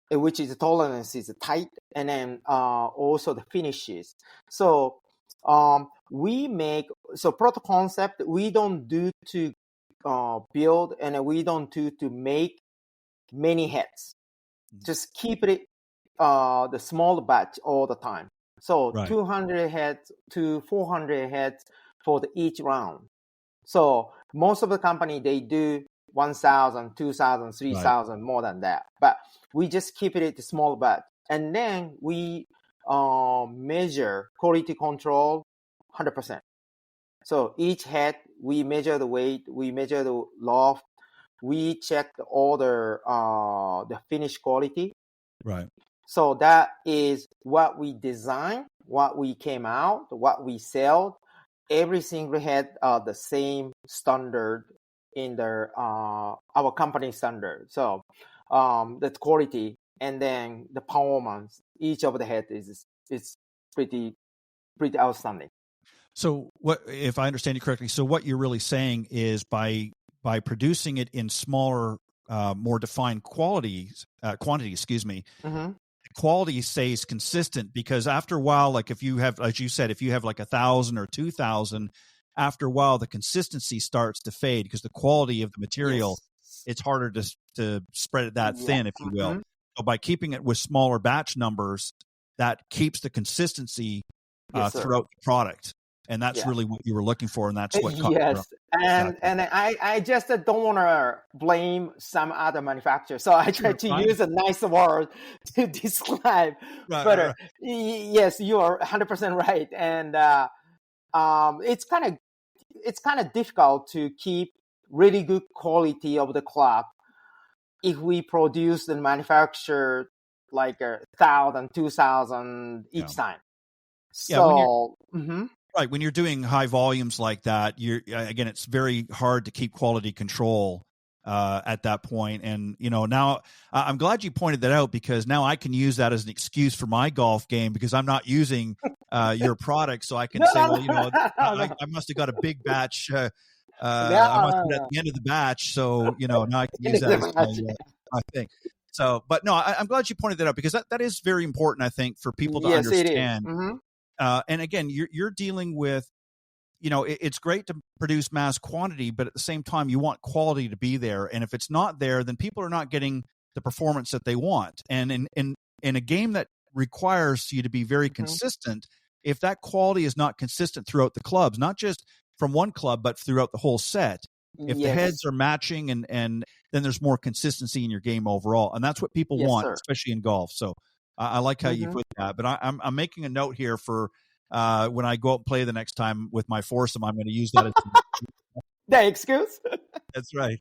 F: which is the tolerance is tight, and then also the finishes. So proto concept, we don't do to build, and we don't do to make many heads. Just keep it the small batch all the time. So 200 heads to 400 heads for each round. So most of the company, they do 1,000, 2,000, 3,000, more than that. But we just keep it a small batch. And then we measure quality control 100%. So each head, we measure the weight, we measure the loft, we check all the finish quality.
C: Right.
F: So that is what we design, what we came out, what we sell. Every single head the same standard in our company standard. So the quality and then the performance, each of the head is pretty outstanding.
C: So what, if I understand you correctly, so what you're really saying is by producing it in smaller, more defined quantity, excuse me, quality stays consistent, because after a while, like if you have, as you said, if you have like 1,000 or 2,000, after a while the consistency starts to fade because the quality of the material, it's harder to spread it that thin, if you will. So by keeping it with smaller batch numbers, that keeps the consistency throughout the product. And that's really what you were looking for, and that's what.
F: And I just don't want to blame some other manufacturer, so I try to use a nice word to describe. Yes, you are 100% right, and it's kind of difficult to keep really good quality of the club if we produce and manufacture like 1,000, 2,000 each time.
C: Yeah, when you're
F: So, mhm.
C: right, when you're doing high volumes like that, again, it's very hard to keep quality control at that point. And now I'm glad you pointed that out, because now I can use that as an excuse for my golf game, because I'm not using your product, so I can say, well, I must have got a big batch. I must have it at the end of the batch, so now I can use that as my thing. So, but no, I'm glad you pointed that out, because that is very important, I think, for people to
F: Yes, it is.
C: understand.
F: Mm-hmm.
C: And again, you're dealing with, it's great to produce mass quantity, but at the same time, you want quality to be there. And if it's not there, then people are not getting the performance that they want. And in a game that requires you to be very consistent, if that quality is not consistent throughout the clubs, not just from one club, but throughout the whole set, if the heads are matching, and then there's more consistency in your game overall. And that's what people want, especially in golf. So I like how you put that. But I'm making a note here for when I go out and play the next time with my foursome, I'm going to use that as
F: the excuse.
C: That's right.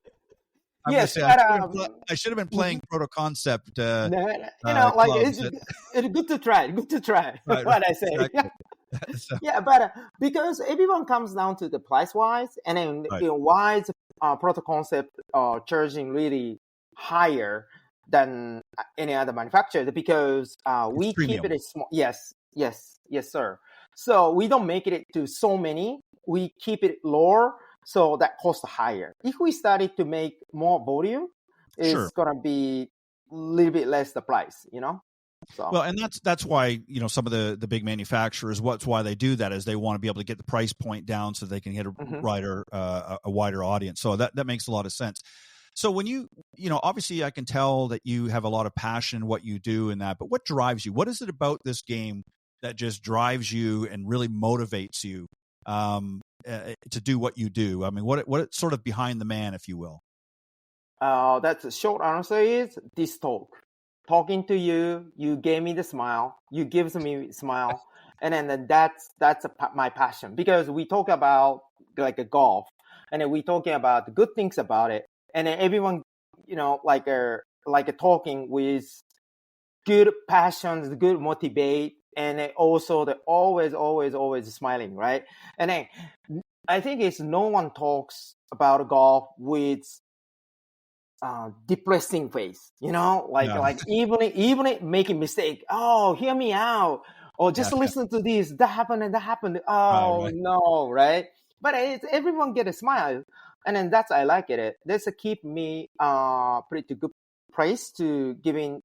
F: Yes,
C: say, I should have been playing Proto Concept.
F: It's good to try. Good to try.
C: Right,
F: what I say.
C: Exactly.
F: So. Yeah, but because everyone comes down to the price wise, and then why is Proto Concept charging really higher than any other manufacturer? Because we keep it small. Yes, sir. So we don't make it to so many. We keep it lower, so that costs higher. If we started to make more volume, it's gonna be a little bit less the price. So.
C: Well, and that's why some of the big manufacturers, what's why they do that is they want to be able to get the price point down so they can hit a wider audience. So that makes a lot of sense. So when obviously I can tell that you have a lot of passion in what you do and that, but what drives you? What is it about this game that just drives you and really motivates you to do what you do? I mean, what sort of behind the man, if you will?
F: That's the short answer is this talk. Talking to you, you gave me the smile. You gives me a smile, and then that's my passion, because we talk about like a golf, and then we talking about the good things about it, and then everyone, like talking with good passions, good motivate, and also the always smiling, right? And then I think it's no one talks about golf with depressing face, like even making mistake. Oh, hear me out, or just listen to this. That happened and that happened. Oh, right. No, right? But everyone get a smile, and then that's I like it. That's keep me pretty good praise to giving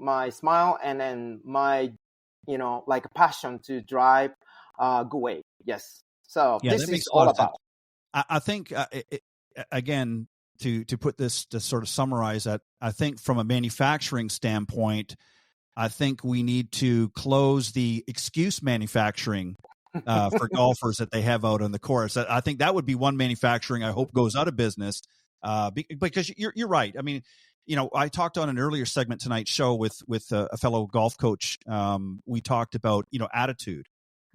F: my smile, and then my like passion to drive good way. Yes. So this is all about.
C: I think again. To put this, to sort of summarize that, I think from a manufacturing standpoint, I think we need to close the excuse manufacturing for golfers that they have out on the course. I think that would be one manufacturing I hope goes out of business because you're right. I mean, I talked on an earlier segment tonight's show with a fellow golf coach. We talked about attitude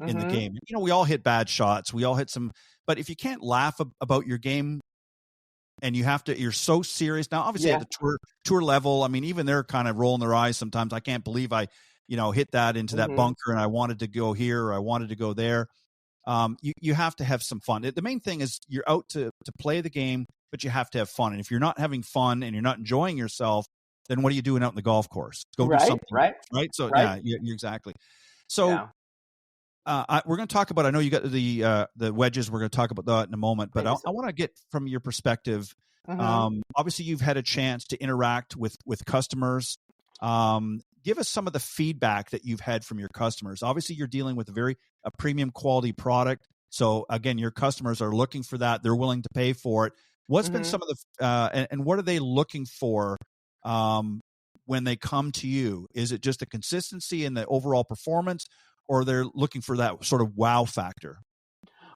C: in the game. We all hit bad shots. We all hit some, but if you can't laugh about your game, and you're so serious now, obviously at the tour level, I mean, even they're kind of rolling their eyes sometimes. I can't believe I, hit that into that bunker, and I wanted to go here, or I wanted to go there. You have to have some fun. The main thing is you're out to play the game, but you have to have fun. And if you're not having fun and you're not enjoying yourself, then what are you doing out in the golf course? Go do something. Right. So you're exactly. So. Yeah. We're going to talk about. I know you got the wedges. We're going to talk about that in a moment, but I want to get from your perspective. Obviously, you've had a chance to interact with customers. Give us some of the feedback that you've had from your customers. Obviously, you're dealing with a premium quality product. So again, your customers are looking for that. They're willing to pay for it. What's been some of the and what are they looking for when they come to you? Is it just the consistency and the overall performance? Or they're looking for that sort of wow factor?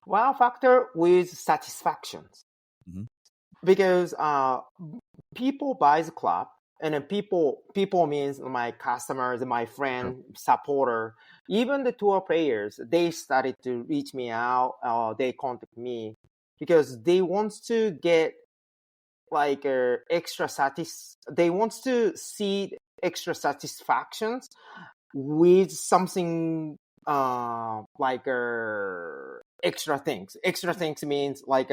F: Wow factor with satisfactions. Because people buy the club, and then people means my customers, my friend, supporter, even the tour players, they started to reach me out, they contact me because they want to get like they want to see extra satisfactions with something like extra things. Extra things means like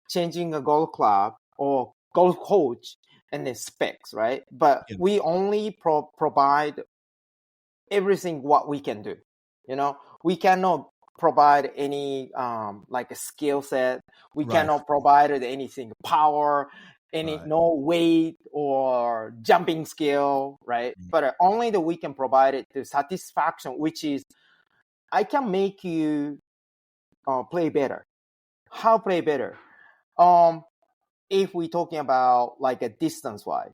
F: changing a golf club or golf coach and the specs, right? But
C: Yeah.
F: we only provide everything what we can do. We cannot provide any like a skill set. We
C: Right.
F: cannot provide anything power,
C: Right.
F: no weight or jumping skill, right?
C: Mm.
F: But only that we can provide it to satisfaction, which is I can make you play better. How play better? If we're talking about like a distance wise,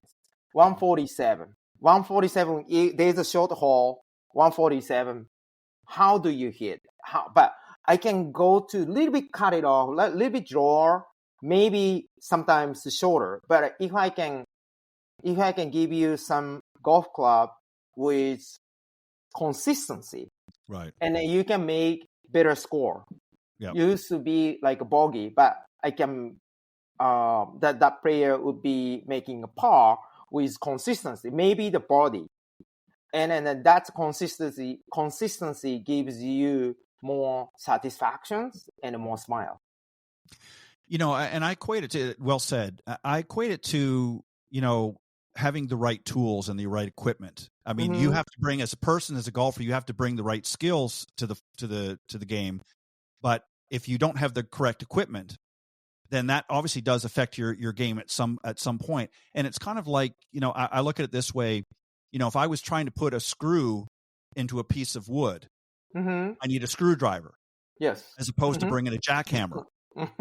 F: 147, there's a short hole, 147. How do you hit? But I can go to a little bit cut it off, a little bit draw, maybe sometimes shorter. But if I can give you some golf club with consistency,
C: Right.
F: and then you can make better score.
C: Yep.
F: Used to be like a bogey, but I can that player would be making a par with consistency, maybe the body, and then that consistency gives you more satisfactions and more smile.
C: And I equate it to, well said, I equate it to, having the right tools and the right equipment. I mean, you have to bring, as a person, as a golfer, you have to bring the right skills to the game. But if you don't have the correct equipment, then that obviously does affect your game at some point. And it's kind of like, I look at it this way, if I was trying to put a screw into a piece of wood, I need a screwdriver.
F: Yes.
C: As opposed to bringing a jackhammer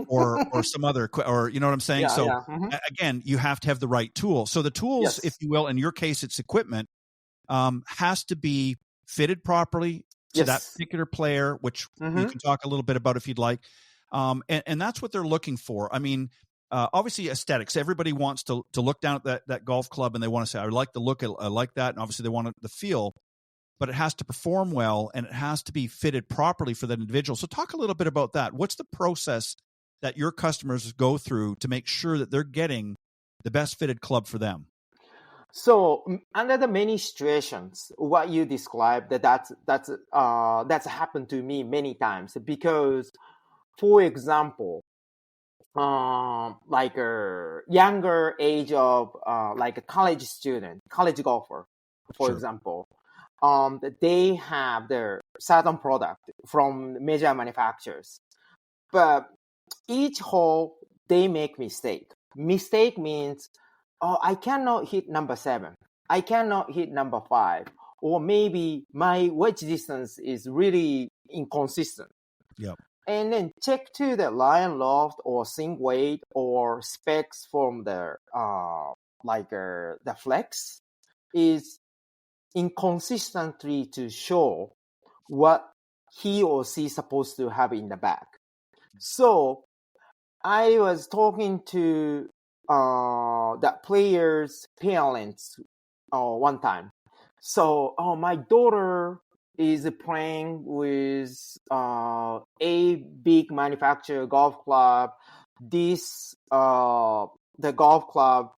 C: or some other, or you know what I'm saying? Again, you have to have the right tool. So the tools,
F: Yes.
C: if you will, in your case, it's equipment, has to be fitted properly to that particular player, which you can talk a little bit about if you'd like. And that's what they're looking for. I mean, obviously aesthetics. Everybody wants to look down at that golf club and they want to say, I like the look, I like that. And obviously they want the feel, but it has to perform well and it has to be fitted properly for that individual. So talk a little bit about that. What's the process that your customers go through to make sure that they're getting the best fitted club for them?
F: So under the many situations, what you described, that's happened to me many times. Because, for example, like a younger age of like a college student, college golfer, for example, they have their certain product from major manufacturers, but each hole they make mistake. Mistake means, I cannot hit number 7. I cannot hit number 5. Or maybe my wedge distance is really inconsistent.
C: Yep.
F: And then check to the line loft or sink weight or specs from the flex is inconsistently to show what he or she is supposed to have in the back. So I was talking to that player's parents one time. So, my daughter is playing with a big manufacturer golf club. This the golf club,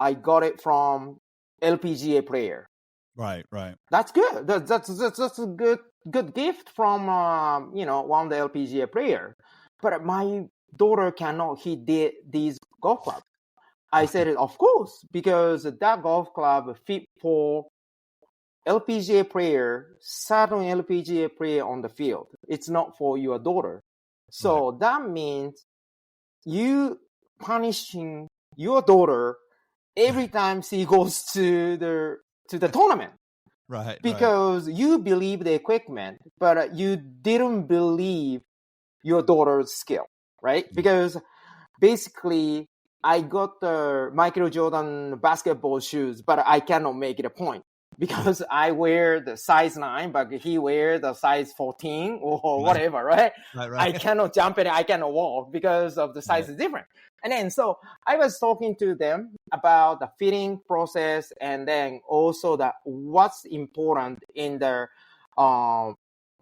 F: I got it from LPGA player.
C: Right.
F: That's good. That's a good gift from one of the LPGA player. But my daughter cannot hit these golf clubs. I said, of course, because that golf club fit for LPGA player, certain LPGA player on the field. It's not for your daughter. So that means you punishing your daughter every time she goes to the tournament.
C: Right.
F: Because you believe the equipment, but you didn't believe your daughter's skill, right? Because basically, I got the Michael Jordan basketball shoes, but I cannot make it a point because I wear the size 9, but he wears the size 14 or whatever, right? I cannot jump it, I cannot walk because of the size is different. And then so I was talking to them about the fitting process and then also that what's important in the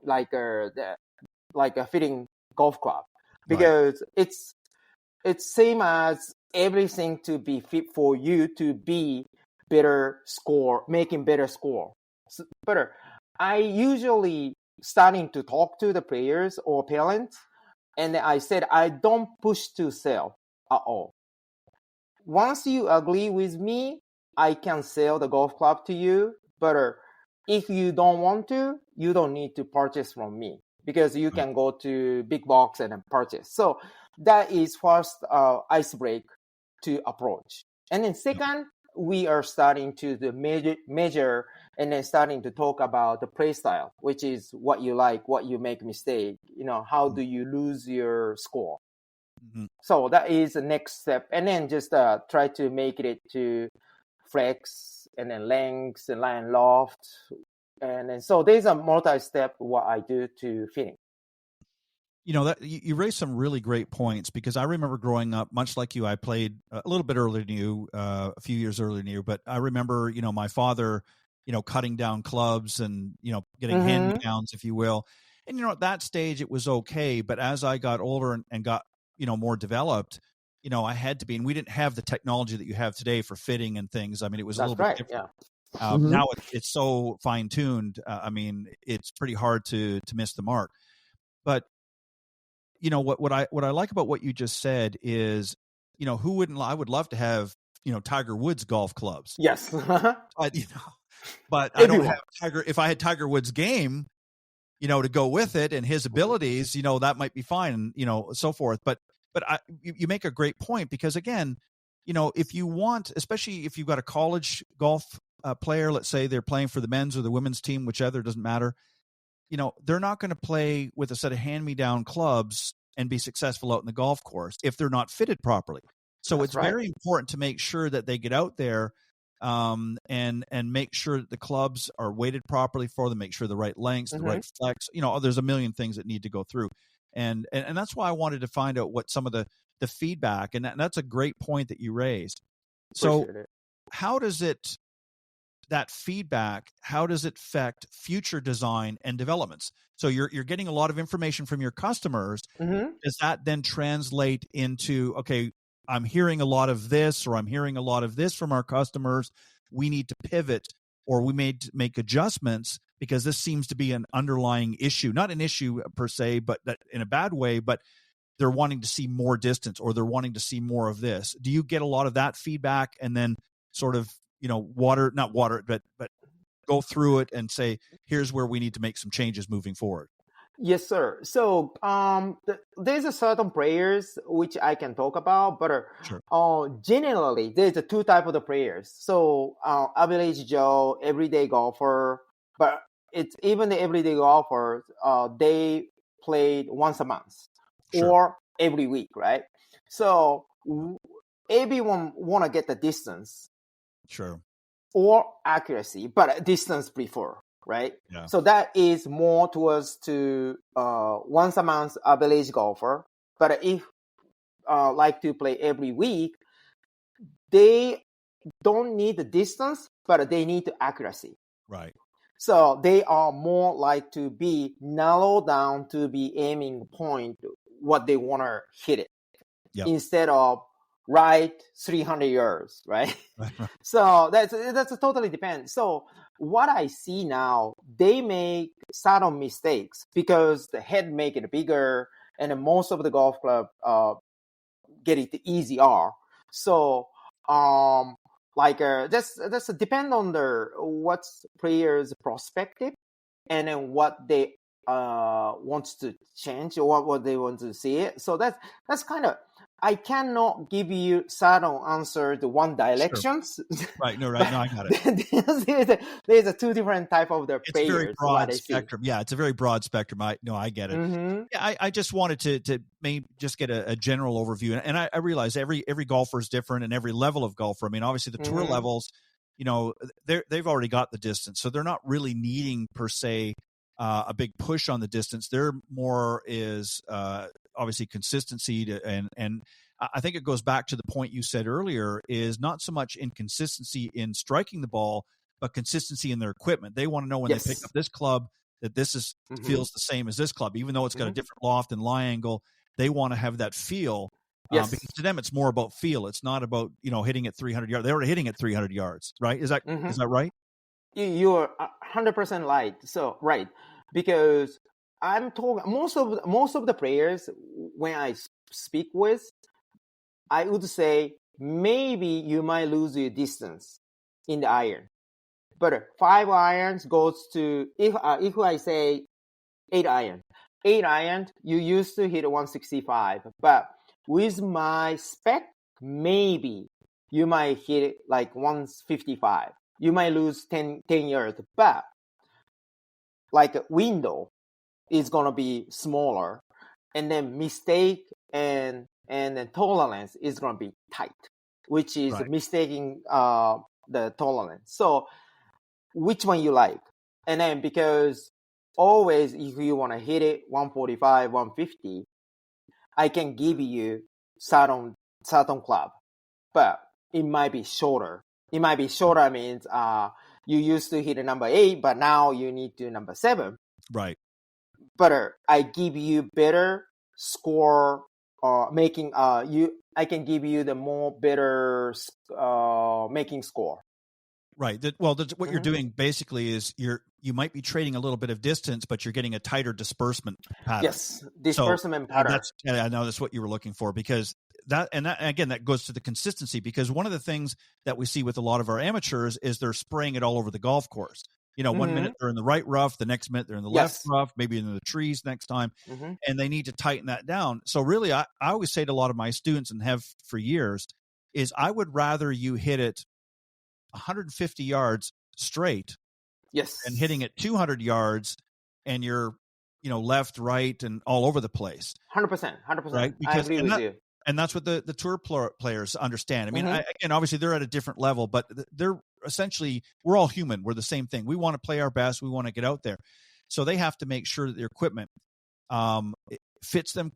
F: like a fitting golf club, because it's same as everything to be fit for you to be better score, making better score. But I usually starting to talk to the players or parents, and I said I don't push to sell at all. Once you agree with me, I can sell the golf club to you. But if you don't want to, you don't need to purchase from me, because you can go to big box and purchase. So that is first ice break to approach. And then second, we are starting to the measure and then starting to talk about the play style, which is what you like, what you make mistake, how do you lose your score.
C: Mm-hmm.
F: So that is the next step. And then just try to make it to flex and then length and line loft. And then so there's a multi-step what I do to fitting.
C: That you raised some really great points, because I remember growing up, much like you, I played a little bit earlier than you, a few years earlier than you, but I remember, my father, cutting down clubs and, getting hand-me-downs, if you will. And, at that stage it was okay. But as I got older and got, more developed, I had to be, and we didn't have the technology that you have today for fitting and things. I mean, it was a little bit different.
F: Yeah.
C: Now it's so fine-tuned. I mean, it's pretty hard to miss the mark. But what I like about what you just said is, who wouldn't? I would love to have Tiger Woods golf clubs.
F: Yes.
C: But I don't have Tiger. If I had Tiger Woods' game, to go with it and his abilities, that might be fine, and so forth. But you make a great point, because again, if you want, especially if you've got a college golf player, let's say they're playing for the men's or the women's team, whichever, doesn't matter. They're not going to play with a set of hand-me-down clubs and be successful out in the golf course if they're not fitted properly. So it's very important to make sure that they get out there and make sure that the clubs are weighted properly for them, make sure the right lengths, the right flex. There's a million things that need to go through. And that's why I wanted to find out what some of the feedback, and that's a great point that you raised. So how does that feedback, how does it affect future design and developments? So you're getting a lot of information from your customers. Does that then translate into, okay, I'm hearing a lot of this, or I'm hearing a lot of this from our customers, we need to pivot, or we may make adjustments because this seems to be an underlying issue, not an issue per se, but that in a bad way, but they're wanting to see more distance, or they're wanting to see more of this. Do you get a lot of that feedback and then sort of, not water it, but go through it and say, here's where we need to make some changes moving forward?
F: Yes, sir. So there's a certain players which I can talk about, but generally there's a two type of the players. So average Joe, everyday golfer, but it's even the everyday golfers, they played once a month or every week, right? So everyone want to get the distance.
C: Sure.
F: Or accuracy, but distance prefer, right?
C: Yeah.
F: So that is more towards to once a month average golfer. But if like to play every week, they don't need the distance, but they need the accuracy.
C: Right.
F: So they are more like to be narrowed down to be aiming point what they want to hit it, instead of right 300 yards, right? So that's a totally depends. So what I see now, they make subtle mistakes because the head make it bigger, and then most of the golf club get it easier. So that's depend on the what's players' perspective, and then what they wants to change, or what they want to see it. So that's kind of, I cannot give you subtle answer to one directions.
C: Sure. Right. No, I got it.
F: there's a two different type of the players.
C: It's a very broad spectrum. Yeah, it's a very broad spectrum. I get it. Yeah, I just wanted to maybe just get a general overview. And I realize every golfer is different, and every level of golfer. I mean, obviously the tour levels, they've already got the distance, so they're not really needing per se a big push on the distance. They're more is obviously consistency and I think it goes back to the point you said earlier, is not so much inconsistency in striking the ball, but consistency in their equipment. They want to know when they pick up this club that this is feels the same as this club, even though it's got a different loft and lie angle. They want to have that feel.
F: Yes.
C: Because to them, it's more about feel. It's not about, hitting at 300 yards. They're already hitting at 300 yards, right? Is that right?
F: You're 100% right. So right, because I'm talking most of the players when I speak with, I would say maybe you might lose your distance in the iron, but 5 irons goes to if I say 8 iron, you used to hit 165, but with my spec, maybe you might hit like 155. You might lose 10 yards, but like a window is gonna be smaller, and then mistake and then tolerance is gonna be tight, which is
C: Right.
F: mistaking the tolerance. So which one you like? And then because always if you want to hit it 145, 150, I can give you certain club, but it might be shorter. It might be shorter means you used to hit a number 8, but now you need to number 7.
C: Right.
F: But I give you better score or making I can give you the more better making score.
C: Right. What you're doing basically is you might be trading a little bit of distance, but you're getting a tighter disbursement pattern.
F: Yes, disbursement pattern.
C: I know that's what you were looking for, because that again, that goes to the consistency, because one of the things that we see with a lot of our amateurs is they're spraying it all over the golf course. 1 minute they're in the right rough, the next minute they're in the left rough, maybe in the trees next time, and they need to tighten that down. So really, I always say to a lot of my students, and have for years, is I would rather you hit it 150 yards straight, and hitting it 200 yards, and you're, left, right, and all over the place.
F: 100%.
C: Right?
F: I agree with you.
C: And that's what the tour players understand. I mean, again, obviously they're at a different level, but they're essentially, we're all human. We're the same thing. We want to play our best. We want to get out there. So they have to make sure that their equipment it fits them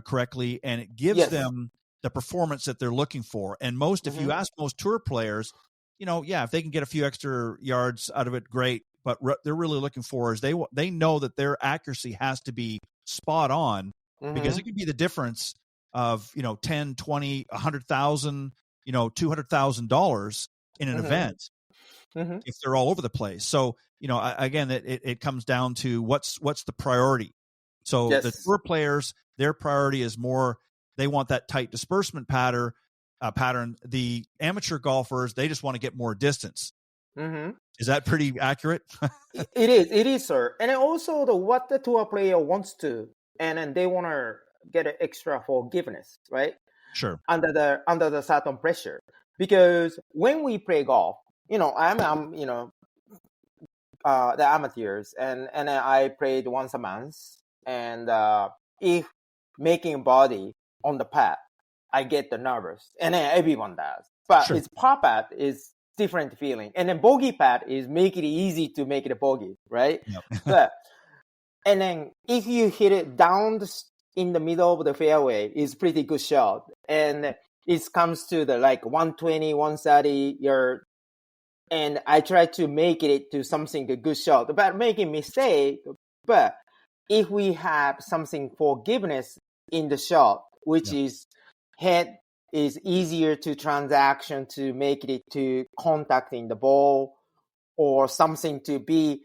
C: correctly, and it gives them the performance that they're looking for. And if you ask most tour players, if they can get a few extra yards out of it, great. But they're really looking for is they know that their accuracy has to be spot on, because it could be the difference of 10, 20, 100,000, $200,000 in an event if they're all over the place. So again, it comes down to what's the priority. So the tour players, their priority is more, they want that tight disbursement pattern. The amateur golfers, they just want to get more distance. Is that pretty accurate?
F: It is, sir. And also what the tour player wants to, and then they want to get an extra forgiveness, right?
C: Sure.
F: Under the certain pressure, because when we play golf, I'm the amateurs, and I played once a month, and if making body on the pad, I get the nervous, and then everyone does. But it's par pad is different feeling, and then bogey pad is make it easy to make it a bogey, right? Yep. And then if you hit it down in the middle of the fairway, it's pretty good shot, and it comes to the like 120, 130 yard, and I try to make it to something a good shot, but making mistake. But if we have something forgiveness in the shot, which is head is easier to transaction to make it to contacting the ball, or something to be,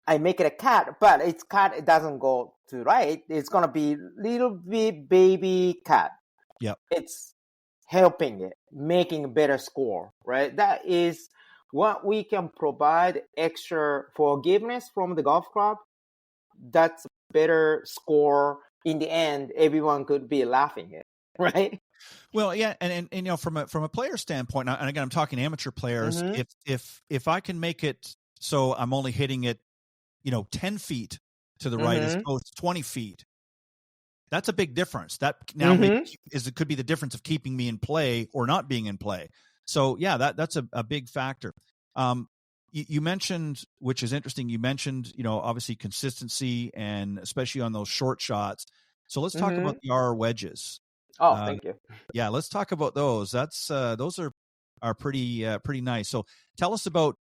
F: I make it a cut, but it's cut, it doesn't go to right. It's going to be little bit baby cut.
C: Yep.
F: It's helping it, making a better score, right? That is what we can provide extra forgiveness from the golf club. That's better score. In the end, everyone could be laughing it, right?
C: Well, yeah, and from a player standpoint, and again, I'm talking amateur players. If I can make it so I'm only hitting it, 10 feet to the right as opposed to 20 feet, that's a big difference. That now it could be the difference of keeping me in play or not being in play. So yeah, that's a big factor. You mentioned, which is interesting. You mentioned, obviously consistency, and especially on those short shots. So let's talk about the R wedges.
F: Oh, thank you.
C: Yeah, let's talk about those. Those are pretty nice. So tell us about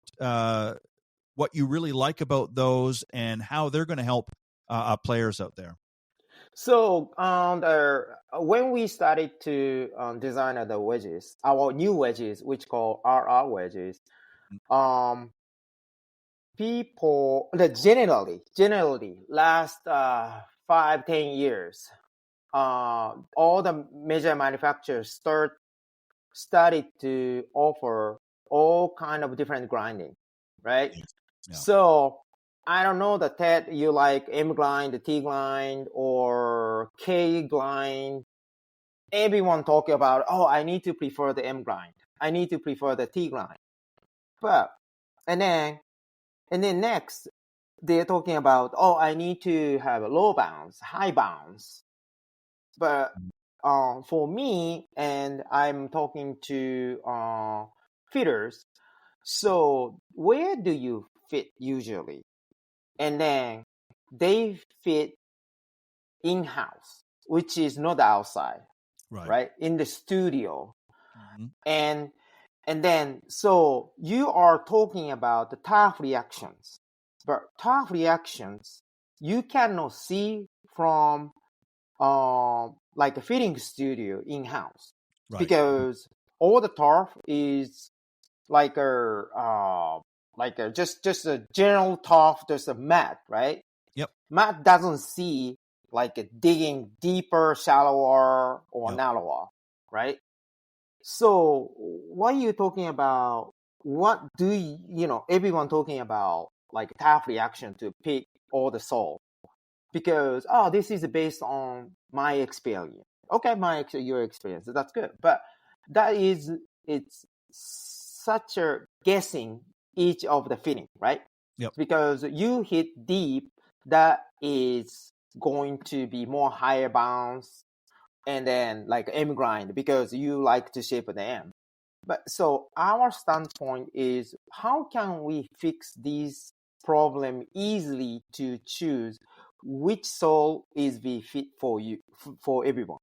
C: what you really like about those and how they're going to help players out there.
F: So when we started to design the wedges, our new wedges, which called RR wedges, um, people generally last 5-10 years, all the major manufacturers started to offer all kind of different grinding, right?
C: Yeah.
F: So I don't know that Ted, you like M grind, T grind, or K grind. Everyone talking about, oh, I need to prefer the M grind. I need to prefer the T grind. But and then next they're talking about, oh, I need to have a low bounce, high bounce. But for me, and I'm talking to fitters, so where do you fit usually? And then they fit in-house, which is not outside, right? In the studio.
C: Mm-hmm.
F: And then, so you are talking about the tough reactions, but tough reactions you cannot see from like a fitting studio in-house, because all the turf is like a just a general turf, just a mat, right?
C: Yep.
F: Mat doesn't see like a digging deeper, shallower, or narrower, right? So what are you talking about? What do everyone talking about like tough reaction to pick all the salt? Because this is based on my experience. Okay, your experience, that's good, but it's such a guessing each of the fitting, right?
C: Yep.
F: Because you hit deep, that is going to be more higher bounce, and then like M grind, because you like to shape the M. But so our standpoint is, how can we fix these problem easily to choose which sole is the fit for you, for everyone.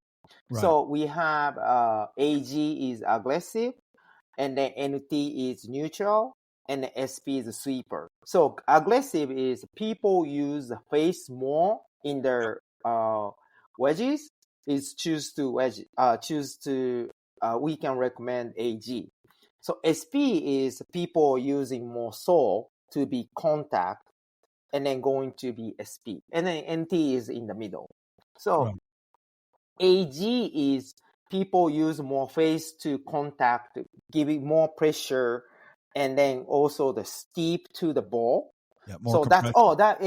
F: So we have AG is aggressive, and then NT is neutral, and the SP is a sweeper. So aggressive is people use the face more in their wedges. Is we can recommend AG. So SP is people using more sole to be contact, and then going to be SP, and then NT is in the middle. So AG is people use more face to contact, giving more pressure, and then also the steep to the ball. So that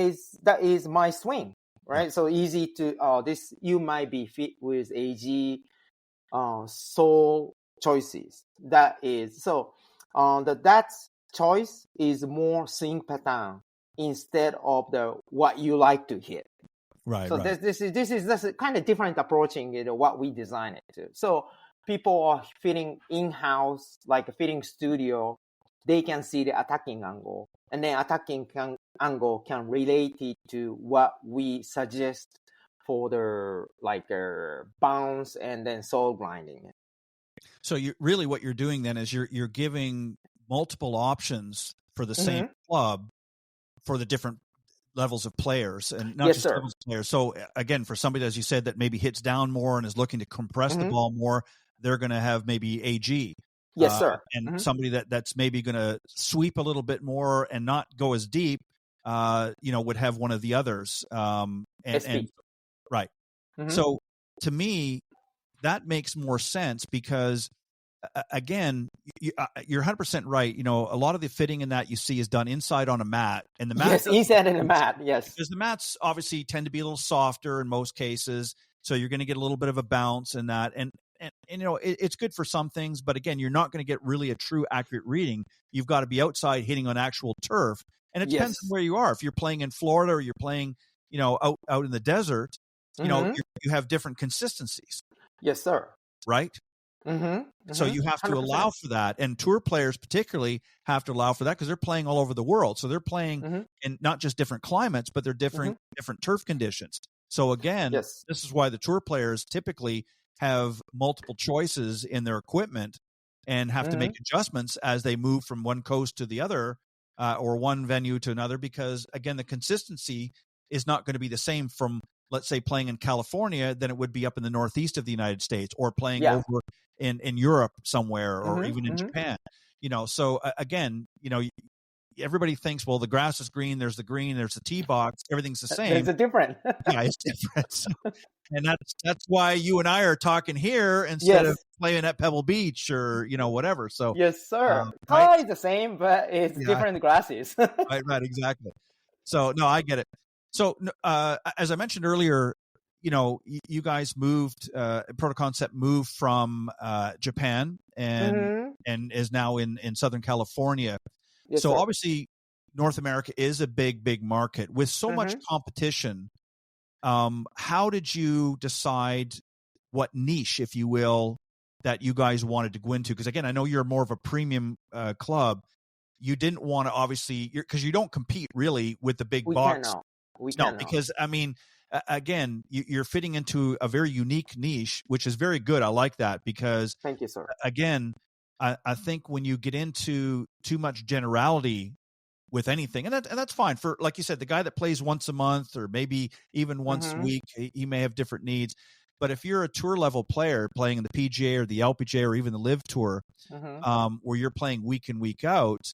F: is my swing, right? Yeah. So easy to this, you might be fit with AG sole choices. That is so that choice is more swing pattern instead of the what you like to hit. So this is kind of different approaching, what we design it to. So people are fitting in-house, like a fitting studio, they can see the attacking angle, and then attacking angle can relate it to what we suggest for the bounce and then sole grinding.
C: So what you're doing then is you're giving multiple options for the same club for the different levels of players, and not just levels of players. So again, for somebody, as you said, that maybe hits down more and is looking to compress the ball more, they're going to have maybe AG.
F: Yes, sir.
C: And somebody that's maybe going to sweep a little bit more and not go as deep, would have one of the others. So to me, that makes more sense, because again, you're 100% right. A lot of the fitting in that you see is done inside on a mat, and the mat
F: inside on a mat,
C: because the mats obviously tend to be a little softer in most cases, so you're going to get a little bit of a bounce in that, and it's good for some things, but again, you're not going to get really a true accurate reading. You've got to be outside hitting on actual turf, and it depends on where you are. If you're playing in Florida or you're playing, out in the desert, you have different consistencies.
F: Yes, sir.
C: Right. So you have to 100%. Allow for that, and tour players particularly have to allow for that, because they're playing all over the world. So they're playing in not just different climates, but they're different turf conditions. So again, this is why the tour players typically have multiple choices in their equipment and have to make adjustments as they move from one coast to the other, or one venue to another, because again, the consistency is not going to be the same from let's say, playing in California than it would be up in the Northeast of the United States, or playing
F: Yeah.
C: over in Europe somewhere, or
F: Mhm,
C: even in
F: mhm.
C: Japan. So again, everybody thinks, well, the grass is green, there's the green, there's the tee box, everything's the same.
F: There's a difference.
C: Yeah, it's different. And that's why you and I are talking here instead of
F: Yes.
C: playing at Pebble Beach or whatever. So
F: Yes, sir.
C: right?
F: Color is the same, but it's
C: Yeah.
F: different grasses.
C: Right, exactly. So no, I get it. So as I mentioned earlier, you guys moved, Proto Concept moved from Japan and
F: Mhm.
C: and is now in Southern California.
F: Yes,
C: So
F: sir.
C: obviously North America is a big market with so much competition. How did you decide what niche, if you will, that you guys wanted to go into? Because again, I know you're more of a premium club. You didn't want to, obviously, because you don't compete really with the big
F: We
C: box.
F: cannot. We
C: No,
F: cannot.
C: because I mean, again, you're fitting into a very unique niche, which is very good. I like that because,
F: Thank you, sir.
C: again, I think when you get into too much generality with anything, and that's fine for, like you said, the guy that plays once a month or maybe even once a
F: Mhm.
C: week, he may have different needs. But if you're a tour level player playing in the PGA or the LPGA or even the Live Tour,
F: Mhm.
C: where you're playing week in, week out,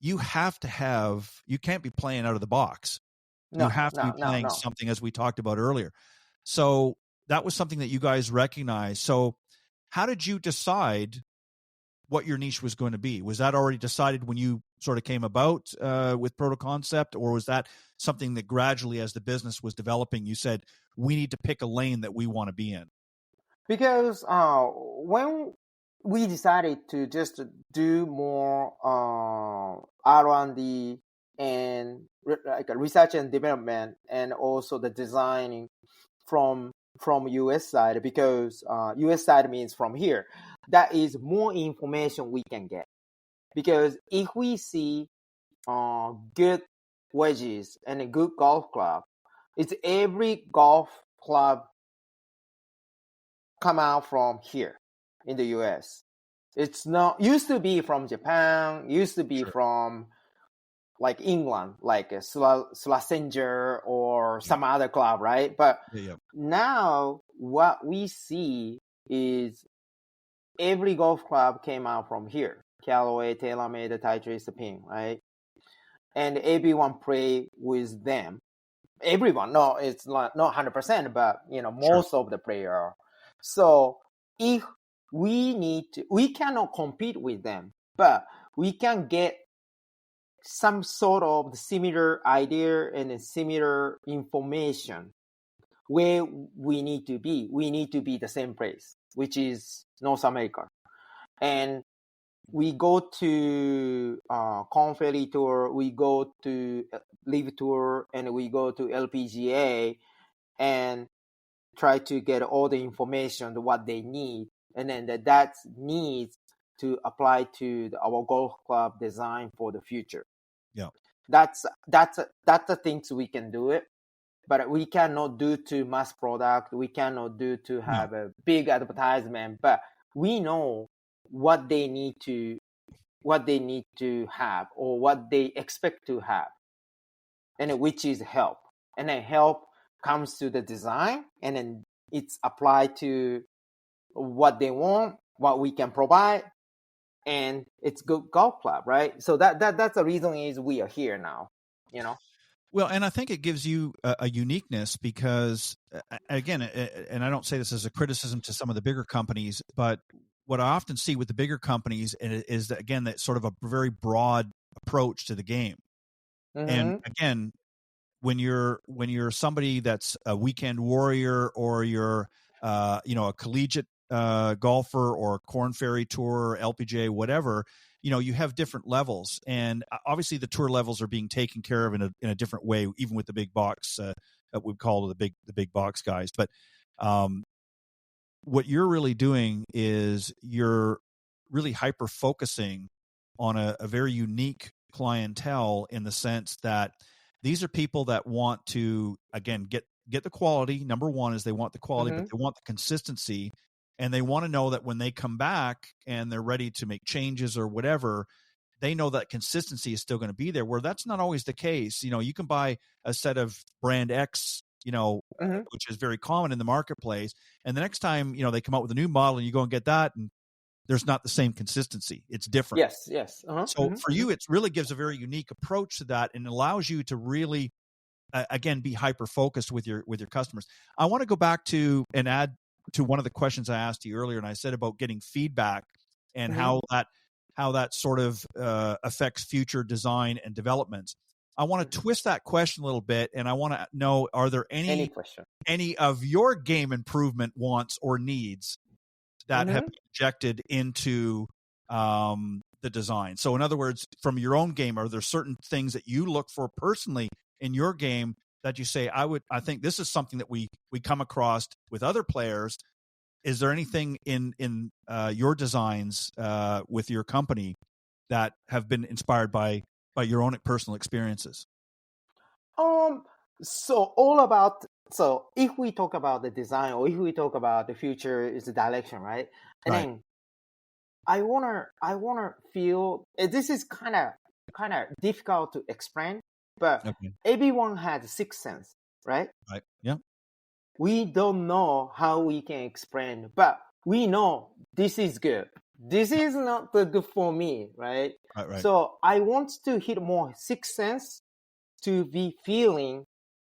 C: you can't be playing out of the box. You
F: No,
C: have to be
F: no,
C: playing
F: no.
C: something, as we talked about earlier. So that was something that you guys recognized. So how did you decide what your niche was going to be? Was that already decided when you sort of came about with Proto Concept, or was that something that gradually, as the business was developing, you said, we need to pick a lane that we want to be in?
F: Because when we decided to just do more R&D and like research and development, and also the designing from US side, because US side means from here, that is more information we can get. Because if we see good wedges and a good golf club, it's every golf club come out from here in the US. It's not used to be from Japan, used to be
C: Sure.
F: from like England, like Schlesinger or some other club, right? But now what we see is every golf club came out from here. Callaway, TaylorMade, Titleist, Ping, right? And everyone play with them. Everyone, no, it's not 100%, but most of the player are. So if we cannot compete with them, but we can get some sort of similar idea and similar information where we need to be. We need to be the same place, which is North America. And we go to Conferi Tour, we go to Live Tour, and we go to LPGA and try to get all the information, what they need. And then that needs to apply to our golf club design for the future.
C: Yeah.
F: That's the things we can do it, but we cannot do to mass product. We cannot do to have a big advertisement, but we know what they need to have or what they expect to have, and which is help. And then help comes to the design, and then it's applied to what they want, what we can provide, and it's good golf club, right? So that's the reason is we are here now,
C: Well, and I think it gives you a uniqueness because, again, and I don't say this as a criticism to some of the bigger companies, but what I often see with the bigger companies is that, again, that sort of a very broad approach to the game. And again, when you're somebody that's a weekend warrior, or you're a collegiate golfer, or Corn Ferry Tour, LPGA, whatever, you have different levels, and obviously the tour levels are being taken care of in a different way, even with the big box that we call the big box guys. But what you're really doing is you're really hyper focusing on a very unique clientele, in the sense that these are people that want to, again, get the quality. Number one is they want the quality, but they want the consistency, and they want to know that when they come back and they're ready to make changes or whatever, they know that consistency is still going to be there, where that's not always the case. You can buy a set of brand X which is very common in the marketplace. And the next time, they come out with a new model and you go and get that, and there's not the same consistency. It's different.
F: Yes. Uh-huh.
C: So for you, it really gives a very unique approach to that and allows you to really, again, be hyper-focused with your customers. I want to go back to and add to one of the questions I asked you earlier, and I said about getting feedback and how that sort of affects future design and developments. I want to twist that question a little bit, and I want to know, are there any of your game improvement wants or needs that have been injected into the design? So in other words, from your own game, are there certain things that you look for personally in your game that you say, I think this is something that we come across with other players? Is there anything in your designs with your company that have been inspired by your own personal experiences?
F: So if we talk about the design, or if we talk about the future is the direction, right? And then I wanna feel, this is kind of difficult to explain, but everyone has sixth sense, right?
C: Right. Yeah.
F: We don't know how we can explain, but we know this is good. This is not good for me, right?
C: Right.
F: So I want to hit more sixth sense to be feeling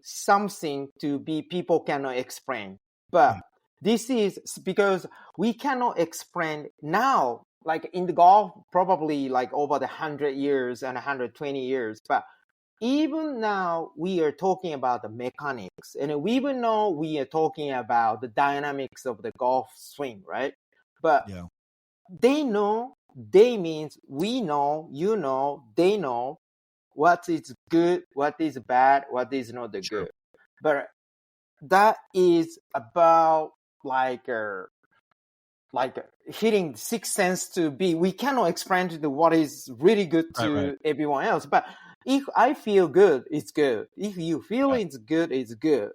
F: something to be people cannot explain. But this is because we cannot explain now, like in the golf, probably like over the 100 years and 120 years. But even now we are talking about the mechanics, and we even know we are talking about the dynamics of the golf swing, right? But they know, they means we know, they know what is good, what is bad, what is not the good. But that is about like hitting the sixth sense to be, we cannot explain to what is really good to everyone else. But if I feel good, it's good. If you feel it's good, it's good.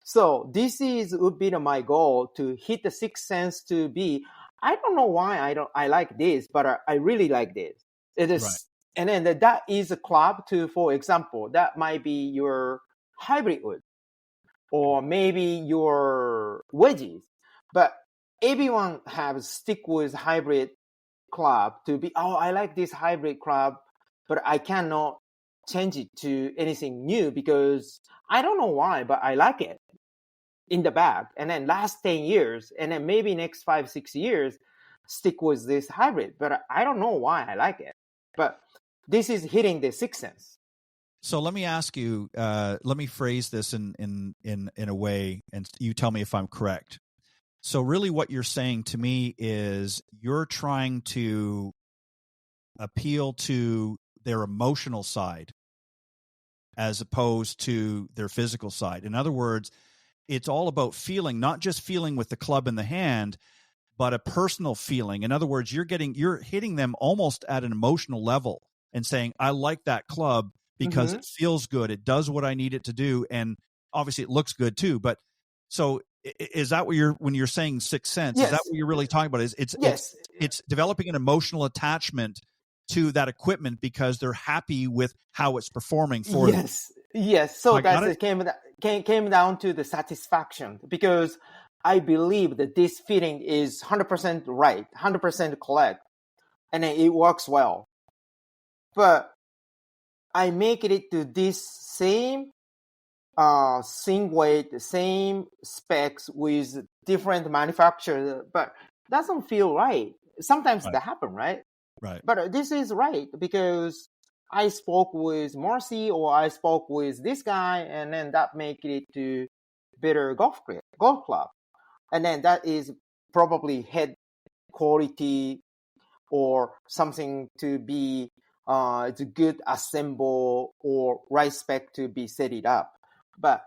F: So this would be my goal, to hit the sixth sense to be, I don't know why I like this, but I really like this. It is, and then that is a club to, for example, that might be your hybrid wood, or maybe your wedges. But everyone has stick with hybrid club to be, I like this hybrid club, but I cannot change it to anything new because I don't know why, but I like it in the bag. And then last 10 years, and then maybe next 5-6 years, stick with this hybrid, but I don't know why I like it. But this is hitting the sixth sense.
C: So let me ask you, let me phrase this in a way, and you tell me if I'm correct. So really what you're saying to me is you're trying to appeal to their emotional side as opposed to their physical side. In other words, it's all about feeling, not just feeling with the club in the hand, but a personal feeling. In other words, you're hitting them almost at an emotional level and saying, I like that club because it feels good. It does what I need it to do. And obviously it looks good too. But so is that what when you're saying sixth sense, is that what you're really talking about? It's developing an emotional attachment to that equipment because they're happy with how it's performing for them.
F: Yes. So guys, it came down to the satisfaction, because I believe that this fitting is 100% right, 100% correct, and then it works well. But I make it to this same weight, same specs with different manufacturers, but doesn't feel right. Sometimes that happen, right?
C: Right.
F: But this is right because I spoke with Marcy, or I spoke with this guy, and then that make it to better golf club. And then that is probably head quality or something to be it's a good assemble or right spec to be set it up. But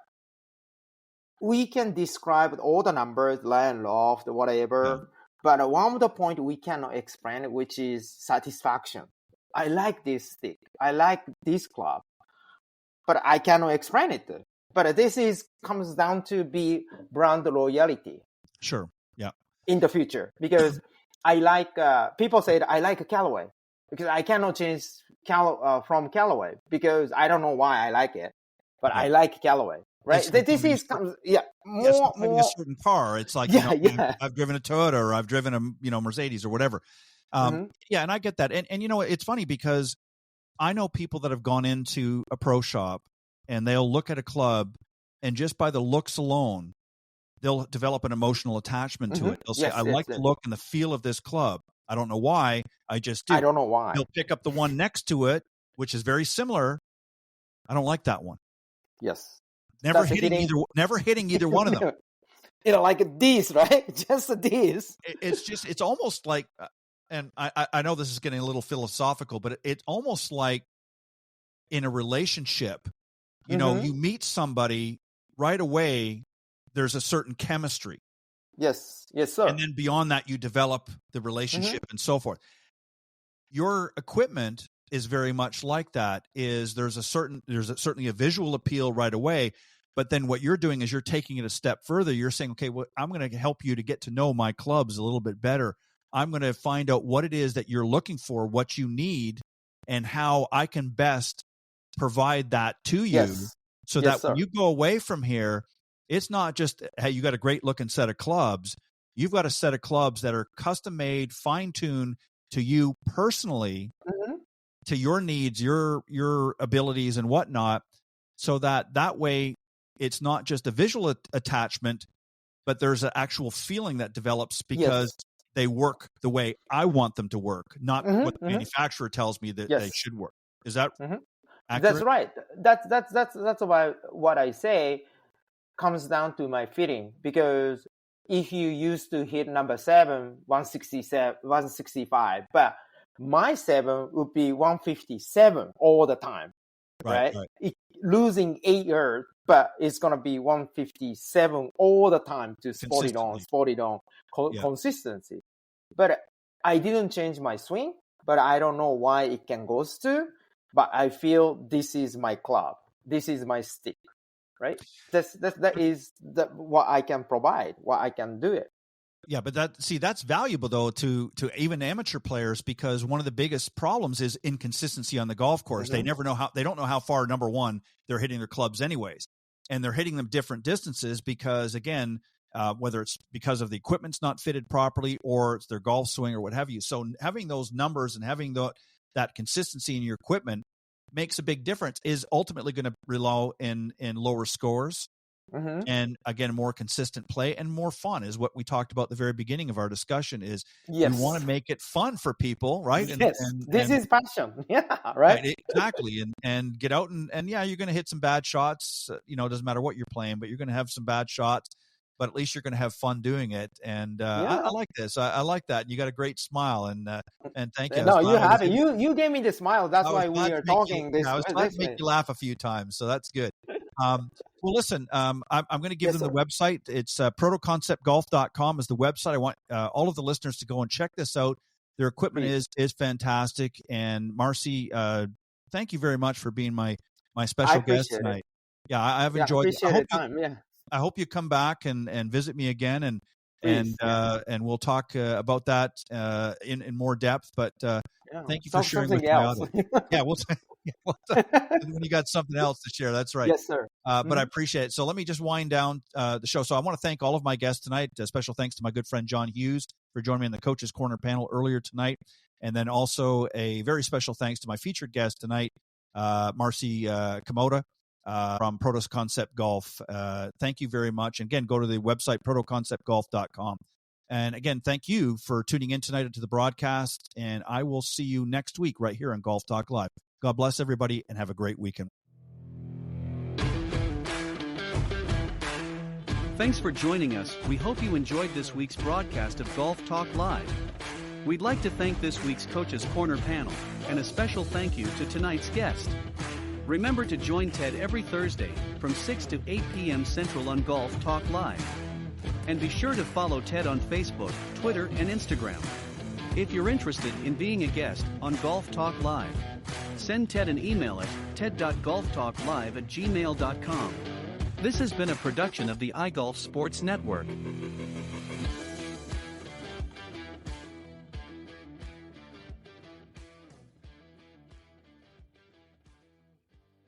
F: we can describe all the numbers, line, loft, whatever. But one of the point we cannot explain, which is satisfaction. I like this stick. I like this club, but I cannot explain it. But this comes down to be brand loyalty.
C: Sure. Yeah.
F: In the future, because I like people said I like Callaway because I cannot change from Callaway because I don't know why I like it, but I like Callaway. right? This is more
C: a certain car. It's like, I've driven a Toyota or I've driven a, Mercedes or whatever. Yeah, and I get that. And it's funny because I know people that have gone into a pro shop and they'll look at a club and just by the looks alone, they'll develop an emotional attachment to it. They'll say, I like the look and the feel of this club. I don't know why. I just do.
F: I don't know why.
C: They'll pick up the one next to it, which is very similar. I don't like that one.
F: Yes.
C: Never hitting either one of them.
F: Like these, right? Just these.
C: It's almost like, and I know this is getting a little philosophical, but it's almost like in a relationship, you meet somebody right away, there's a certain chemistry.
F: Yes, sir.
C: And then beyond that, you develop the relationship and so forth. Your equipment is very much like that. There's certainly a visual appeal right away, but then what you're doing is you're taking it a step further. You're saying, okay, well, I'm going to help you to get to know my clubs a little bit better. I'm going to find out what it is that you're looking for, what you need, and how I can best provide that to you so that when you go away from here, it's not just, hey, you got a great looking set of clubs. You've got a set of clubs that are custom made, fine tuned to you personally, to your needs, your abilities and whatnot, so that way it's not just a visual attachment, but there's an actual feeling that develops because they work the way I want them to work, not what the manufacturer tells me that they should work. Is that accurate?
F: That's right. That's why what I say comes down to my fitting, because if you used to hit number 7, 167, 165, but my 7 would be 157 all the time, right? Losing 8 yards, but it's going to be 157 all the time to spot it on, consistency. But I didn't change my swing, but I don't know why it can go to, but I feel this is my club. This is my stick, right? That is what I can provide, what I can do it.
C: Yeah, but that's valuable though to even amateur players, because one of the biggest problems is inconsistency on the golf course. They don't know how far, number one, they're hitting their clubs anyways. And they're hitting them different distances because, again, whether it's because of the equipment's not fitted properly or it's their golf swing or what have you. So having those numbers and having that consistency in your equipment makes a big difference, is ultimately going to result in lower scores. And again, more consistent play and more fun is what we talked about at the very beginning of our discussion. Is you want to make it fun for people, right?
F: This is passion. Yeah, right.
C: Exactly. And get out and yeah, you're going to hit some bad shots. It doesn't matter what you're playing, but you're going to have some bad shots. But at least you're going to have fun doing it. And I like this. I like that. You got a great smile, and thank you.
F: No, you have it. You gave me the smile. That's why we are talking.
C: I was glad to make you laugh a few times, so that's good. Well, listen, I'm going to give them the website. It's protoconceptgolf.com is the website. I want all of the listeners to go and check this out. Their equipment is fantastic. And Marcy, thank you very much for being my special guest tonight. Yeah, I've enjoyed it. I hope you come back and visit me again, and we'll talk about that in more depth. But thank you for sharing with me. Yeah, we'll when you got something else to share. That's right.
F: Yes, sir.
C: But I appreciate it. So let me just wind down the show. So I want to thank all of my guests tonight. Special thanks to my good friend John Hughes for joining me in the Coach's Corner panel earlier tonight. And then also a very special thanks to my featured guest tonight, Marcy Komoda from Protos Concept Golf. Thank you very much. And again, go to the website, protoconceptgolf.com. And again, thank you for tuning in tonight to the broadcast. And I will see you next week right here on Golf Talk Live. God bless everybody and have a great weekend.
A: Thanks for joining us. We hope you enjoyed this week's broadcast of Golf Talk Live. We'd like to thank this week's Coach's Corner panel, and a special thank you to tonight's guest. Remember to join Ted every Thursday from 6 to 8 p.m. Central on Golf Talk Live. And be sure to follow Ted on Facebook, Twitter, and Instagram. If you're interested in being a guest on Golf Talk Live, send Ted an email at ted.golftalklive@gmail.com. This has been a production of the iGolf Sports Network.